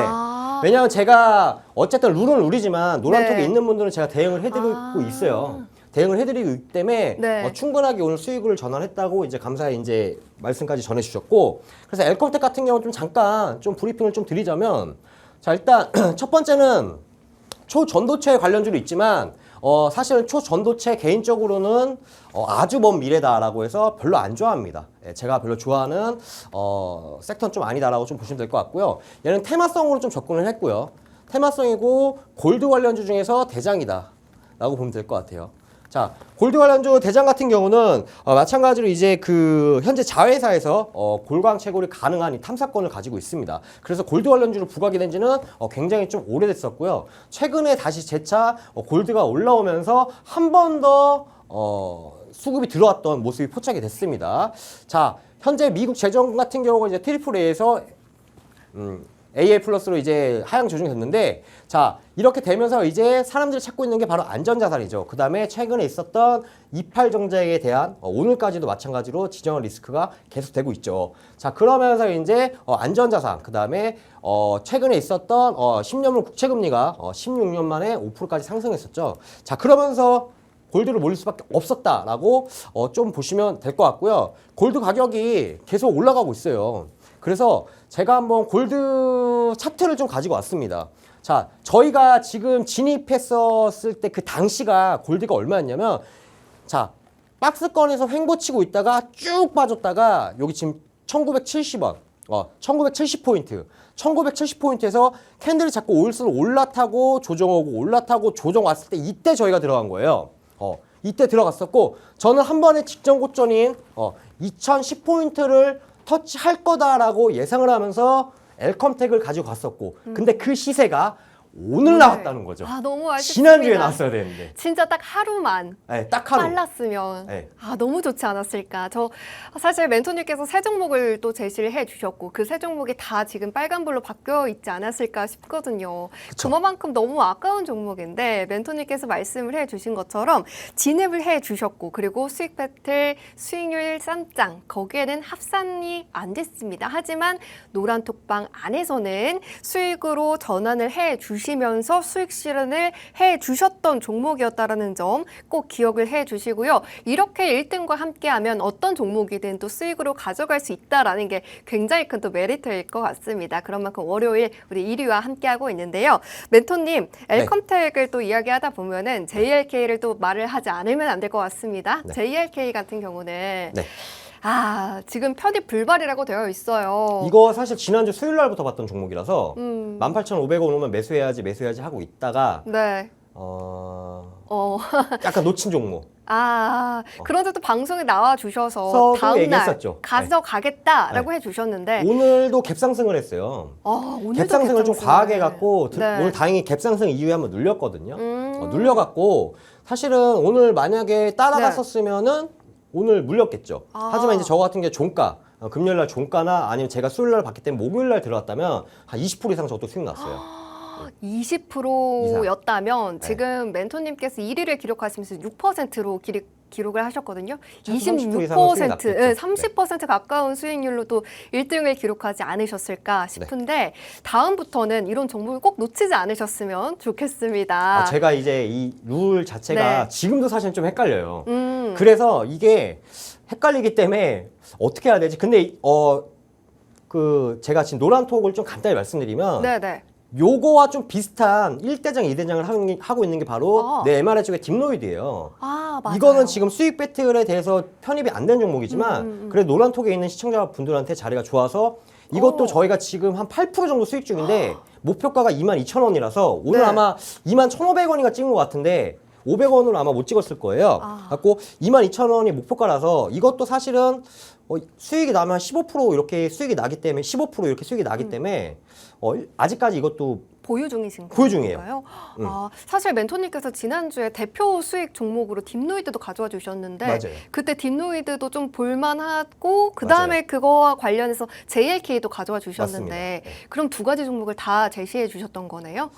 왜냐하면 제가 어쨌든 룰은 룰이지만 노란톡에 네. 있는 분들은 제가 대응을 해드리고 있어요. 대응을 해드리고 있기 때문에 네. 충분하게 오늘 수익을 전환했다고 이제 감사의 이제 말씀까지 전해주셨고, 그래서 엘컴텍 같은 경우 좀 잠깐 좀 브리핑을 좀 드리자면, 자, 일단 첫 번째는 초전도체 관련주로 있지만 사실은 초전도체 개인적으로는 아주 먼 미래다라고 해서 별로 안 좋아합니다. 제가 별로 좋아하는 섹터는 좀 아니다라고 좀 보시면 될 것 같고요. 얘는 테마성으로 좀 접근을 했고요. 테마성이고 골드 관련주 중에서 대장이다라고 보면 될 것 같아요. 자, 골드 관련주 대장 같은 경우는 마찬가지로 이제 그 현재 자회사에서 골광 채굴이 가능한 이 탐사권을 가지고 있습니다. 그래서 골드 관련주로 부각이 된 지는 굉장히 좀 오래됐었고요. 최근에 다시 재차 골드가 올라오면서 한 번 더 수급이 들어왔던 모습이 포착이 됐습니다. 자, 현재 미국 재정 같은 경우가 이제 트리플 A에서 AL 플러스로 이제 하향 조정이 됐는데 자 이렇게 되면서 이제 사람들이 찾고 있는 게 바로 안전자산이죠. 그 다음에 최근에 있었던 이팔 정책에 대한 오늘까지도 마찬가지로 지정한 리스크가 계속되고 있죠. 자 그러면서 이제 안전자산 그 다음에 최근에 있었던 10년물 국채금리가 16년 만에 5%까지 상승했었죠. 자 그러면서 골드를 몰릴 수밖에 없었다라고 좀 보시면 될 것 같고요. 골드 가격이 계속 올라가고 있어요. 그래서 제가 한번 골드 차트를 좀 가지고 왔습니다. 자, 저희가 지금 진입했었을 때 그 당시가 골드가 얼마였냐면 자, 박스권에서 횡보치고 있다가 쭉 빠졌다가 여기 지금 1970원, 1970포인트. 1970포인트에서 캔들이 자꾸 올수록 올라타고 조정하고 올라타고 조정 왔을 때 이때 저희가 들어간 거예요. 이때 들어갔었고 저는 한 번에 직전 고점인 2010포인트를 터치할 거다라고 예상을 하면서 엘컴텍을 가지고 갔었고 근데 그 시세가 오늘 나왔다는 거죠. 아, 너무 아쉽습니다. 지난주에 나왔어야 되는데. 진짜 딱 하루만 네, 딱 하루. 빨랐으면 네. 너무 좋지 않았을까. 저 사실 멘토님께서 세 종목을 또 제시를 해주셨고 그 세 종목이 다 지금 빨간불로 바뀌어 있지 않았을까 싶거든요. 그쵸. 그만큼 너무 아까운 종목인데 멘토님께서 말씀을 해주신 것처럼 진입을 해주셨고 그리고 수익 배틀 수익률 쌈장 거기에는 합산이 안 됐습니다. 하지만 노란 톡방 안에서는 수익으로 전환을 해주시면서 수익 실현을 해주셨던 종목이었다라는 점 꼭 기억을 해주시고요. 이렇게 1등과 함께하면 어떤 종목이든 또 수익으로 가져갈 수 있다라는 게 굉장히 큰 또 메리트일 것 같습니다. 그런 만큼 월요일 우리 1위와 함께하고 있는데요. 멘토님, 엘컴텍을 또 이야기하다 보면은 JLK를 또 말을 하지 않으면 안 될 것 같습니다. 네. JLK 같은 경우는 네. 지금 편입 불발이라고 되어 있어요. 이거 사실 지난주 수요일 날부터 봤던 종목이라서 18,500원 18,500원 오면 매수해야지 하고 있다가 네. 약간 놓친 종목. 그런데 또 방송에 나와 주셔서 서로 다음날 얘기했었죠. 가져가겠다라고 해주셨는데 오늘도 갭상승을 했어요. 오늘도 갭상승을 좀 갭상승을. 과하게 해갖고 네. 오늘 다행히 갭상승 이후에 한번 눌렸거든요. 눌려갖고 사실은 오늘 만약에 따라갔었으면은 오늘 물렸겠죠. 하지만 이제 저 같은 게 종가 금요일날 종가나 아니면 제가 수요일날 봤기 때문에 목요일날 들어갔다면 한 20% 이상 저도 수익 났어요. 20%였다면 네. 지금 멘토님께서 1위를 기록하시면서 6%로 기록을 하셨거든요. 30% 이상은 수익 26%, 났겠죠. 네, 30% 가까운 수익률로 또 1등을 기록하지 않으셨을까 싶은데 다음부터는 이런 정보를 꼭 놓치지 않으셨으면 좋겠습니다. 제가 이제 이 룰 자체가 네. 지금도 사실 좀 헷갈려요. 그래서 이게 헷갈리기 때문에 어떻게 해야 되지? 근데 제가 지금 노란톡을 좀 간단히 말씀드리면 네네. 요거와 좀 비슷한 1대장, 2대장을 하고 있는 게 바로 내 MRI 쪽의 딥노이드예요. 맞아요. 이거는 지금 수익 배틀에 대해서 편입이 안 된 종목이지만 그래도 노란톡에 있는 시청자분들한테 자리가 좋아서 이것도 저희가 지금 한 8% 정도 수익 중인데 목표가가 22,000원이라서 오늘 네. 아마 21,500원인가 찍은 것 같은데 500원으로 아마 못 찍었을 거예요. 갖고 22,000원이 목표가라서 이것도 사실은 수익이 나면 15% 이렇게 수익이 나기 때문에 15% 이렇게 수익이 나기 때문에 아직까지 이것도 보유 중이신 보유 중이에요. 건가요? 사실 멘토님께서 지난주에 대표 수익 종목으로 딥노이드도 가져와 주셨는데 맞아요. 그때 딥노이드도 좀 볼만하고 그 다음에 그거와 관련해서 JLK도 가져와 주셨는데 맞습니다. 네. 그럼 두 가지 종목을 다 제시해 주셨던 거네요?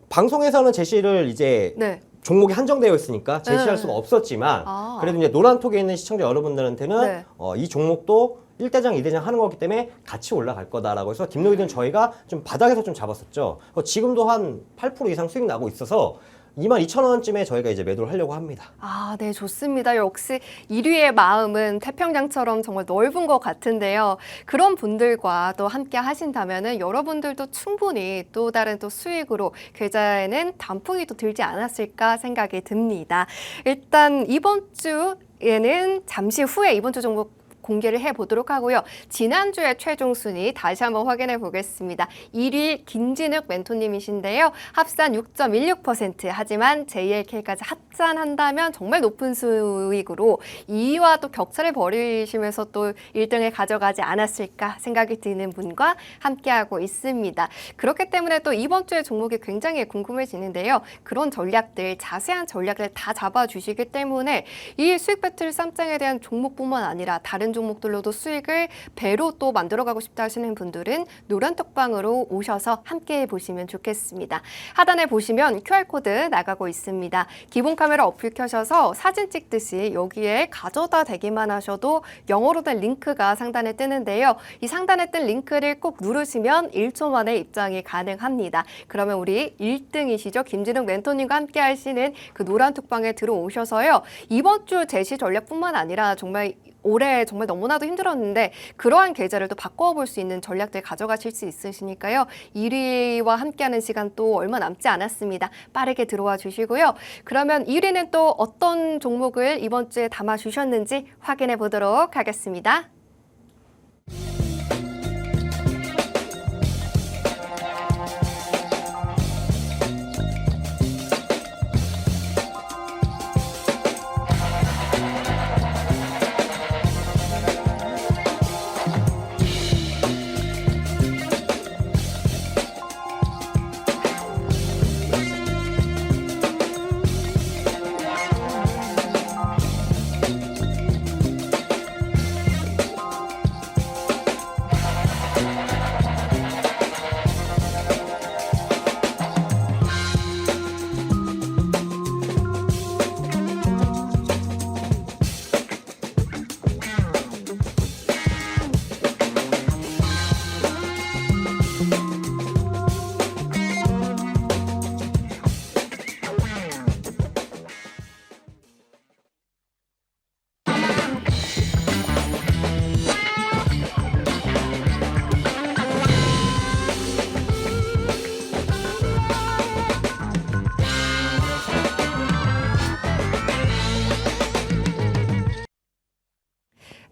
방송에서는 제시를 이제 네. 종목이 한정되어 있으니까 제시할 네. 수가 없었지만 그래도 이제 노란톡에 있는 시청자 여러분들한테는 네. 이 종목도 1대장, 2대장 하는 거기 때문에 같이 올라갈 거다라고 해서 딥노이드는 저희가 좀 바닥에서 좀 잡았었죠. 지금도 한 8% 이상 수익 나고 있어서 22,000원쯤에 저희가 이제 매도를 하려고 합니다. 네, 좋습니다. 역시 1위의 마음은 태평양처럼 정말 넓은 것 같은데요. 그런 분들과 또 함께 하신다면은 여러분들도 충분히 또 다른 또 수익으로 계좌에는 단풍이 또 들지 않았을까 생각이 듭니다. 일단 이번 주에는 잠시 후에 이번 주 종목 공개를 해보도록 하고요. 지난주의 최종 순위 다시 한번 확인해 보겠습니다. 1위 김진욱 멘토님이신데요. 합산 6.16%. 하지만 JLK까지 합산한다면 정말 높은 수익으로 2위와 또 격차를 벌이시면서 또 1등을 가져가지 않았을까 생각이 드는 분과 함께하고 있습니다. 그렇기 때문에 또 이번 주의 종목이 굉장히 궁금해지는데요. 그런 전략들, 자세한 전략을 다 잡아주시기 때문에 이 수익 배틀 쌈장에 대한 종목뿐만 아니라 다른 종목들로도 수익을 배로 또 만들어가고 싶다 하시는 분들은 노란톡방으로 오셔서 함께 보시면 좋겠습니다. 하단에 보시면 QR코드 나가고 있습니다. 기본 카메라 어플 켜셔서 사진 찍듯이 여기에 가져다 대기만 하셔도 영어로 된 링크가 상단에 뜨는데요. 이 상단에 뜬 링크를 꼭 누르시면 1초 만에 입장이 가능합니다. 그러면 우리 1등이시죠? 김진욱 멘토님과 함께 하시는 그 노란톡방에 들어오셔서요. 이번 주 제시 전략뿐만 아니라 정말 올해 정말 너무나도 힘들었는데 그러한 계좌를 또 바꿔볼 수 있는 전략들 가져가실 수 있으시니까요. 1위와 함께하는 시간 또 얼마 남지 않았습니다. 빠르게 들어와 주시고요. 그러면 1위는 또 어떤 종목을 이번 주에 담아주셨는지 확인해 보도록 하겠습니다.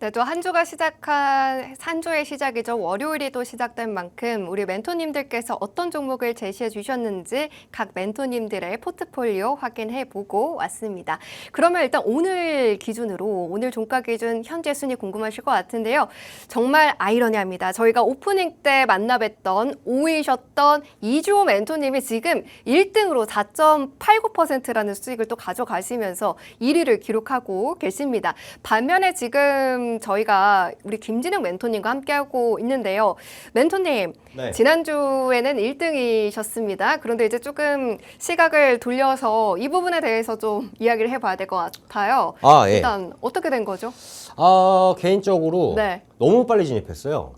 네, 또 한 주의 시작이죠. 월요일이 또 시작된 만큼 우리 멘토님들께서 어떤 종목을 제시해 주셨는지 각 멘토님들의 포트폴리오 확인해 보고 왔습니다. 그러면 일단 오늘 기준으로 오늘 종가 기준 현재 순위 궁금하실 것 같은데요. 정말 아이러니합니다. 저희가 오프닝 때 만나뵀던 5위셨던 이주호 멘토님이 지금 1등으로 4.89%라는 수익을 또 가져가시면서 1위를 기록하고 계십니다. 반면에 지금 저희가 우리 김진욱 멘토님과 함께하고 있는데요. 멘토님, 네. 지난주에는 1등이셨습니다. 그런데 이제 조금 시각을 돌려서 이 부분에 대해서 좀 이야기를 해봐야 될 것 같아요. 예. 일단 어떻게 된 거죠? 개인적으로 네. 너무 빨리 진입했어요.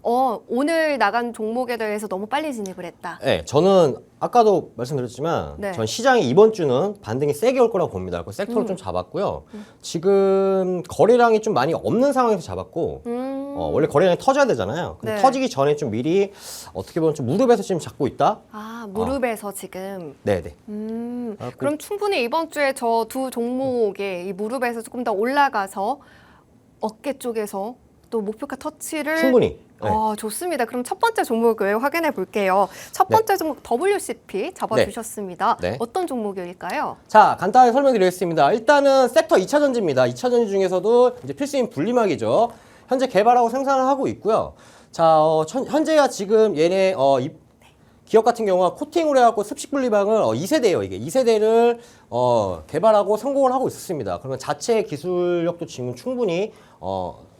오늘 나간 종목에 대해서 너무 빨리 진입을 했다. 네, 저는 아까도 말씀드렸지만 네. 전 시장이 이번 주는 반등이 세게 올 거라고 봅니다. 그 섹터를 좀 잡았고요. 지금 거래량이 좀 많이 없는 상황에서 잡았고 원래 거래량이 터져야 되잖아요. 근데 네. 터지기 전에 좀 미리 어떻게 보면 좀 무릎에서 지금 잡고 있다. 무릎에서 지금. 네네. 그럼 충분히 이번 주에 저 두 종목의 이 무릎에서 조금 더 올라가서 어깨 쪽에서 또 목표가 터치를 충분히. 네. 좋습니다. 그럼 첫 번째 종목을 확인해 볼게요. 첫 번째 종목 WCP 잡아주셨습니다. 네. 어떤 종목일까요? 자, 간단하게 설명드리겠습니다. 일단은 섹터 2차 전지입니다. 2차 전지 중에서도 이제 필수인 분리막이죠. 현재 개발하고 생산을 하고 있고요. 자, 현재가 지금 얘네 기업 같은 경우가 코팅으로 해갖고 습식 분리막을 2세대예요. 이게 2세대를 개발하고 성공을 하고 있었습니다. 그러면 자체 기술력도 지금 충분히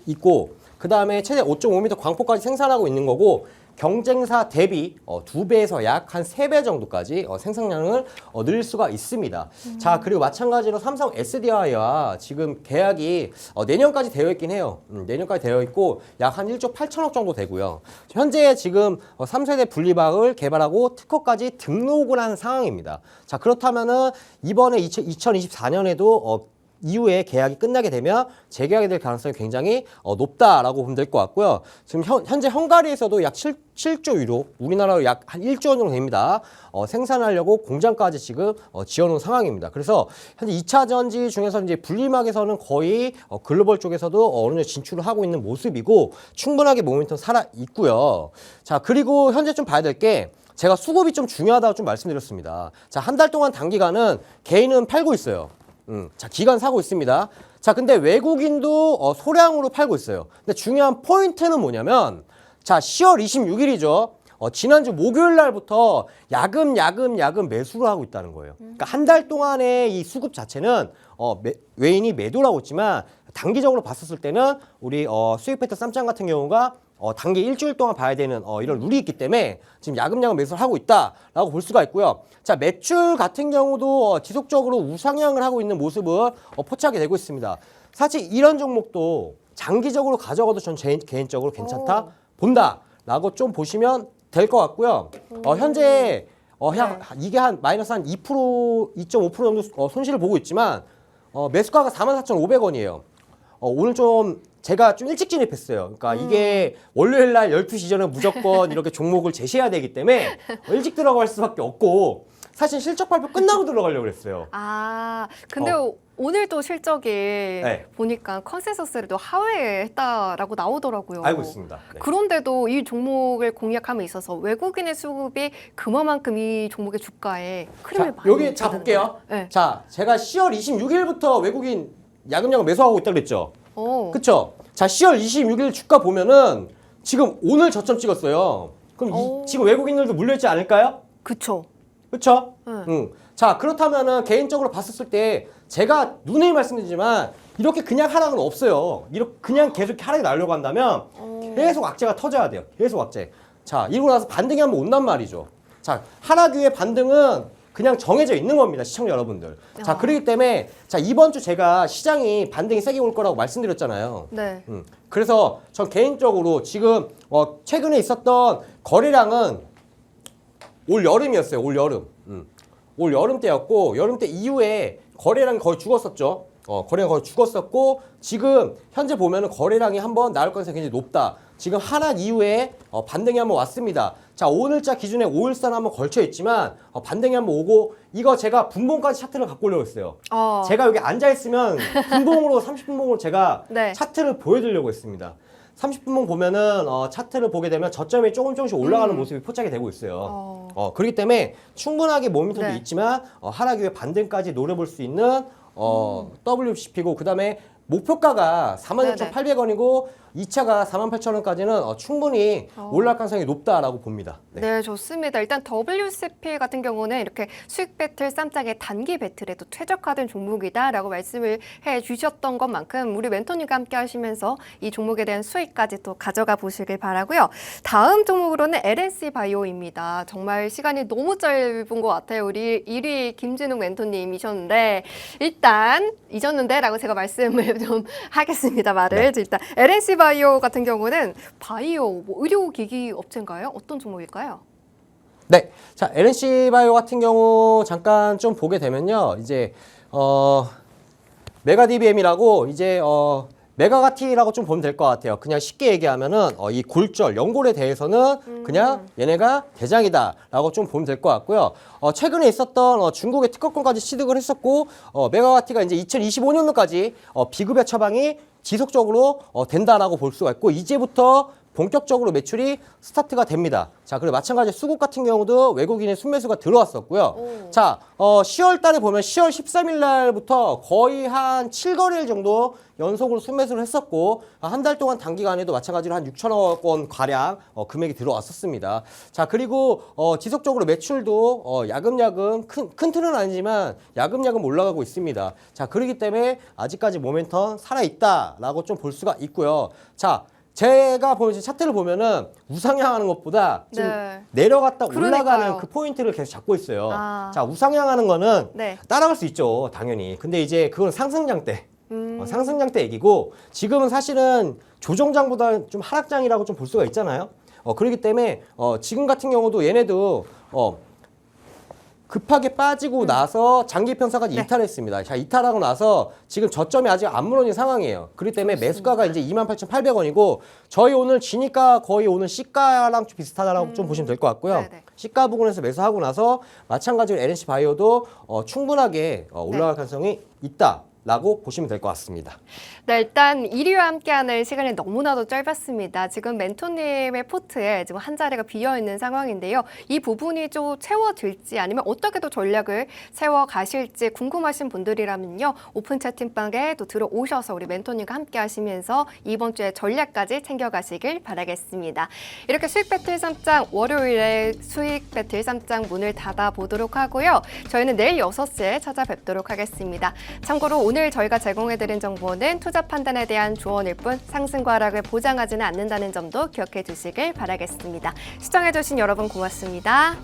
있고, 그 다음에 최대 5.5m 광폭까지 생산하고 있는 거고, 경쟁사 대비 2배에서 약 한 3배 정도까지 생산량을 늘릴 수가 있습니다. 자, 그리고 마찬가지로 삼성 SDI와 지금 계약이 내년까지 되어 있긴 해요. 내년까지 되어 있고 약 한 1조 8천억 정도 되고요. 현재 지금 3세대 분리막을 개발하고 특허까지 등록을 한 상황입니다. 자, 그렇다면은 이번에 2024년에도 이후에 계약이 끝나게 되면 재계약이 될 가능성이 굉장히 높다라고 보면 될 것 같고요. 지금 현재 헝가리에서도 약 7조 유로, 우리나라로 약 한 1조 원 정도 됩니다. 생산하려고 공장까지 지금 지어놓은 상황입니다. 그래서 현재 2차 전지 중에서 이제 분리막에서는 거의 글로벌 쪽에서도 어느 정도 진출을 하고 있는 모습이고 충분하게 모멘텀 살아 있고요. 자, 그리고 현재 좀 봐야 될 게 제가 수급이 좀 중요하다고 좀 말씀드렸습니다. 자, 한 달 동안 단기간은 개인은 팔고 있어요. 자, 기관 사고 있습니다. 자, 근데 외국인도 소량으로 팔고 있어요. 근데 중요한 포인트는 뭐냐면, 자, 10월 26일이죠. 지난주 목요일 날부터 야금 매수를 하고 있다는 거예요. 그러니까 한 달 동안의 이 수급 자체는 외인이 매도를 하고 있지만 단기적으로 봤었을 때는 우리 수익 패턴 쌈장 같은 경우가 단기 일주일 동안 봐야 되는 이런 룰이 있기 때문에 지금 야금야금 매수를 하고 있다라고 볼 수가 있고요. 자, 매출 같은 경우도 지속적으로 우상향을 하고 있는 모습을 포착이 되고 있습니다. 사실 이런 종목도 장기적으로 가져가도 전 개인적으로 괜찮다 본다라고 좀 보시면 될 것 같고요. 현재 이게 한 마이너스 한 2%, 2.5% 정도 손실을 보고 있지만 매수가가 44,500원이에요. 오늘 좀 제가 좀 일찍 진입했어요. 그러니까 이게 월요일 날 12시 전에 무조건 이렇게 종목을 제시해야 되기 때문에 일찍 들어갈 수밖에 없고 사실 실적 발표 끝나고 들어가려고 그랬어요. 아, 근데 오늘도 실적이 네. 보니까 컨센서스를 또 하회했다라고 나오더라고요. 알고 있습니다. 네. 그런데도 이 종목을 공략함에 있어서 외국인의 수급이 그만큼 이 종목의 주가에 흐름을 많이 여기 자 줬다는 볼게요. 거예요. 네. 자, 제가 10월 26일부터 외국인 야금야금 매수하고 있다 그랬죠. 그쵸? 자, 10월 26일 주가 보면은 지금 오늘 저점 찍었어요. 그럼 지금 외국인들도 물려있지 않을까요? 그쵸. 그쵸? 네. 자, 그렇다면은 개인적으로 봤었을 때 제가 누누이 말씀드리지만 이렇게 그냥 하락은 없어요. 이렇게 그냥 계속 하락이 나려고 한다면 계속 악재가 터져야 돼요. 계속 악재. 자, 이러고 나서 반등이 한번 온단 말이죠. 자, 하락 이후의 반등은 그냥 정해져 있는 겁니다. 시청자 여러분들. 자, 그렇기 때문에 자, 이번 주 제가 시장이 반등이 세게 올 거라고 말씀드렸잖아요. 네. 그래서 전 개인적으로 지금 최근에 있었던 거래량은 올 여름이었어요. 올 여름. 올 여름 때였고 여름 때 이후에 거래량이 거의 죽었었죠. 거래량 거의 죽었었고 지금 현재 보면은 거래량이 한번 나올 가능성이 굉장히 높다. 지금 하락 이후에 반등이 한번 왔습니다. 자, 오늘자 기준에 5일선 한번 걸쳐 있지만 반등이 한번 오고 이거 제가 분봉까지 차트를 갖고 오려고 했어요. 제가 여기 앉아 있으면 분봉으로 30분봉으로 제가 네. 차트를 보여드리려고 했습니다. 30분봉 보면은 차트를 보게 되면 저점이 조금씩 올라가는 모습이 포착이 되고 있어요. 그렇기 때문에 충분하게 모멘텀도 네. 있지만 하락 이후에 반등까지 노려볼 수 있는 WCP고 그다음에 목표가가 46,800원이고 2차가 48,000원까지는 충분히 올라갈 가능성이 높다라고 봅니다. 네, 좋습니다. 일단 WCP 같은 경우는 이렇게 수익 배틀 쌈장의 단기 배틀에도 최적화된 종목이다라고 말씀을 해주셨던 것만큼 우리 멘토님과 함께 하시면서 이 종목에 대한 수익까지 또 가져가 보시길 바라고요. 다음 종목으로는 LNC 바이오입니다. 정말 시간이 너무 짧은 것 같아요. 우리 1위 김진욱 멘토님이셨는데 일단 잊었는데라고 제가 말씀을 좀 하겠습니다. 말을 네. 일단 LNC 바이오 같은 경우는 바이오 의료기기 업체인가요? 어떤 종목일까요? 네, 자 LNC 바이오 같은 경우 잠깐 좀 보게 되면요, 이제 메가DBM이라고 이제 메가가티라고 좀 보면 될 것 같아요. 그냥 쉽게 얘기하면은 이 골절, 연골에 대해서는 그냥 얘네가 대장이다라고 좀 보면 될 것 같고요. 최근에 있었던 중국의 특허권까지 취득을 했었고 메가가티가 이제 2025년도까지 비급여 처방이 지속적으로 된다라고 볼 수가 있고 이제부터 본격적으로 매출이 스타트가 됩니다. 자, 그리고 마찬가지로 수국 같은 경우도 외국인의 순매수가 들어왔었고요. 자, 10월 달에 보면 10월 13일 날부터 거의 한 7거래일 정도 연속으로 순매수를 했었고 한 달 동안 단기간에도 마찬가지로 한 6천억 원 가량 금액이 들어왔었습니다. 자, 그리고 지속적으로 매출도 야금야금 큰 틀은 아니지만 야금야금 올라가고 있습니다. 자, 그렇기 때문에 아직까지 모멘텀 살아있다라고 좀 볼 수가 있고요. 자, 제가 보면 차트를 보면은 우상향하는 것보다 좀 네. 내려갔다 올라가는 그러니까요. 그 포인트를 계속 잡고 있어요. 아. 자, 우상향하는 거는 네. 따라갈 수 있죠, 당연히. 근데 이제 그건 상승장 때. 상승장 때 얘기고 지금은 사실은 조정장보다 좀 하락장이라고 좀 볼 수가 있잖아요. 그렇기 때문에 지금 같은 경우도 얘네도 급하게 빠지고 나서 장기 평사까지 네. 이탈했습니다. 자, 이탈하고 나서 지금 저점이 아직 안 무너진 상황이에요. 그렇기 때문에 매수가가 이제 28,800원이고 저희 오늘 지니까 거의 오늘 시가랑 좀 비슷하다라고 좀 보시면 될 것 같고요. 네네. 시가 부근에서 매수하고 나서 마찬가지로 LNC 바이오도 충분하게 올라갈 가능성이 있다. 라고 보시면 될 것 같습니다. 네, 일단 1위와 함께하는 시간이 너무나도 짧았습니다. 지금 멘토님의 포트에 지금 한 자리가 비어있는 상황인데요. 이 부분이 좀 채워질지 아니면 어떻게 또 전략을 세워가실지 궁금하신 분들이라면요. 오픈 채팅방에 또 들어오셔서 우리 멘토님과 함께 하시면서 이번 주에 전략까지 챙겨가시길 바라겠습니다. 이렇게 수익 배틀 3장 월요일에 수익 배틀 3장 문을 닫아보도록 하고요. 저희는 내일 6시에 찾아뵙도록 하겠습니다. 참고로 오늘 저희가 제공해드린 정보는 투자 판단에 대한 조언일 뿐 상승과 하락을 보장하지는 않는다는 점도 기억해 주시길 바라겠습니다. 시청해주신 여러분 고맙습니다.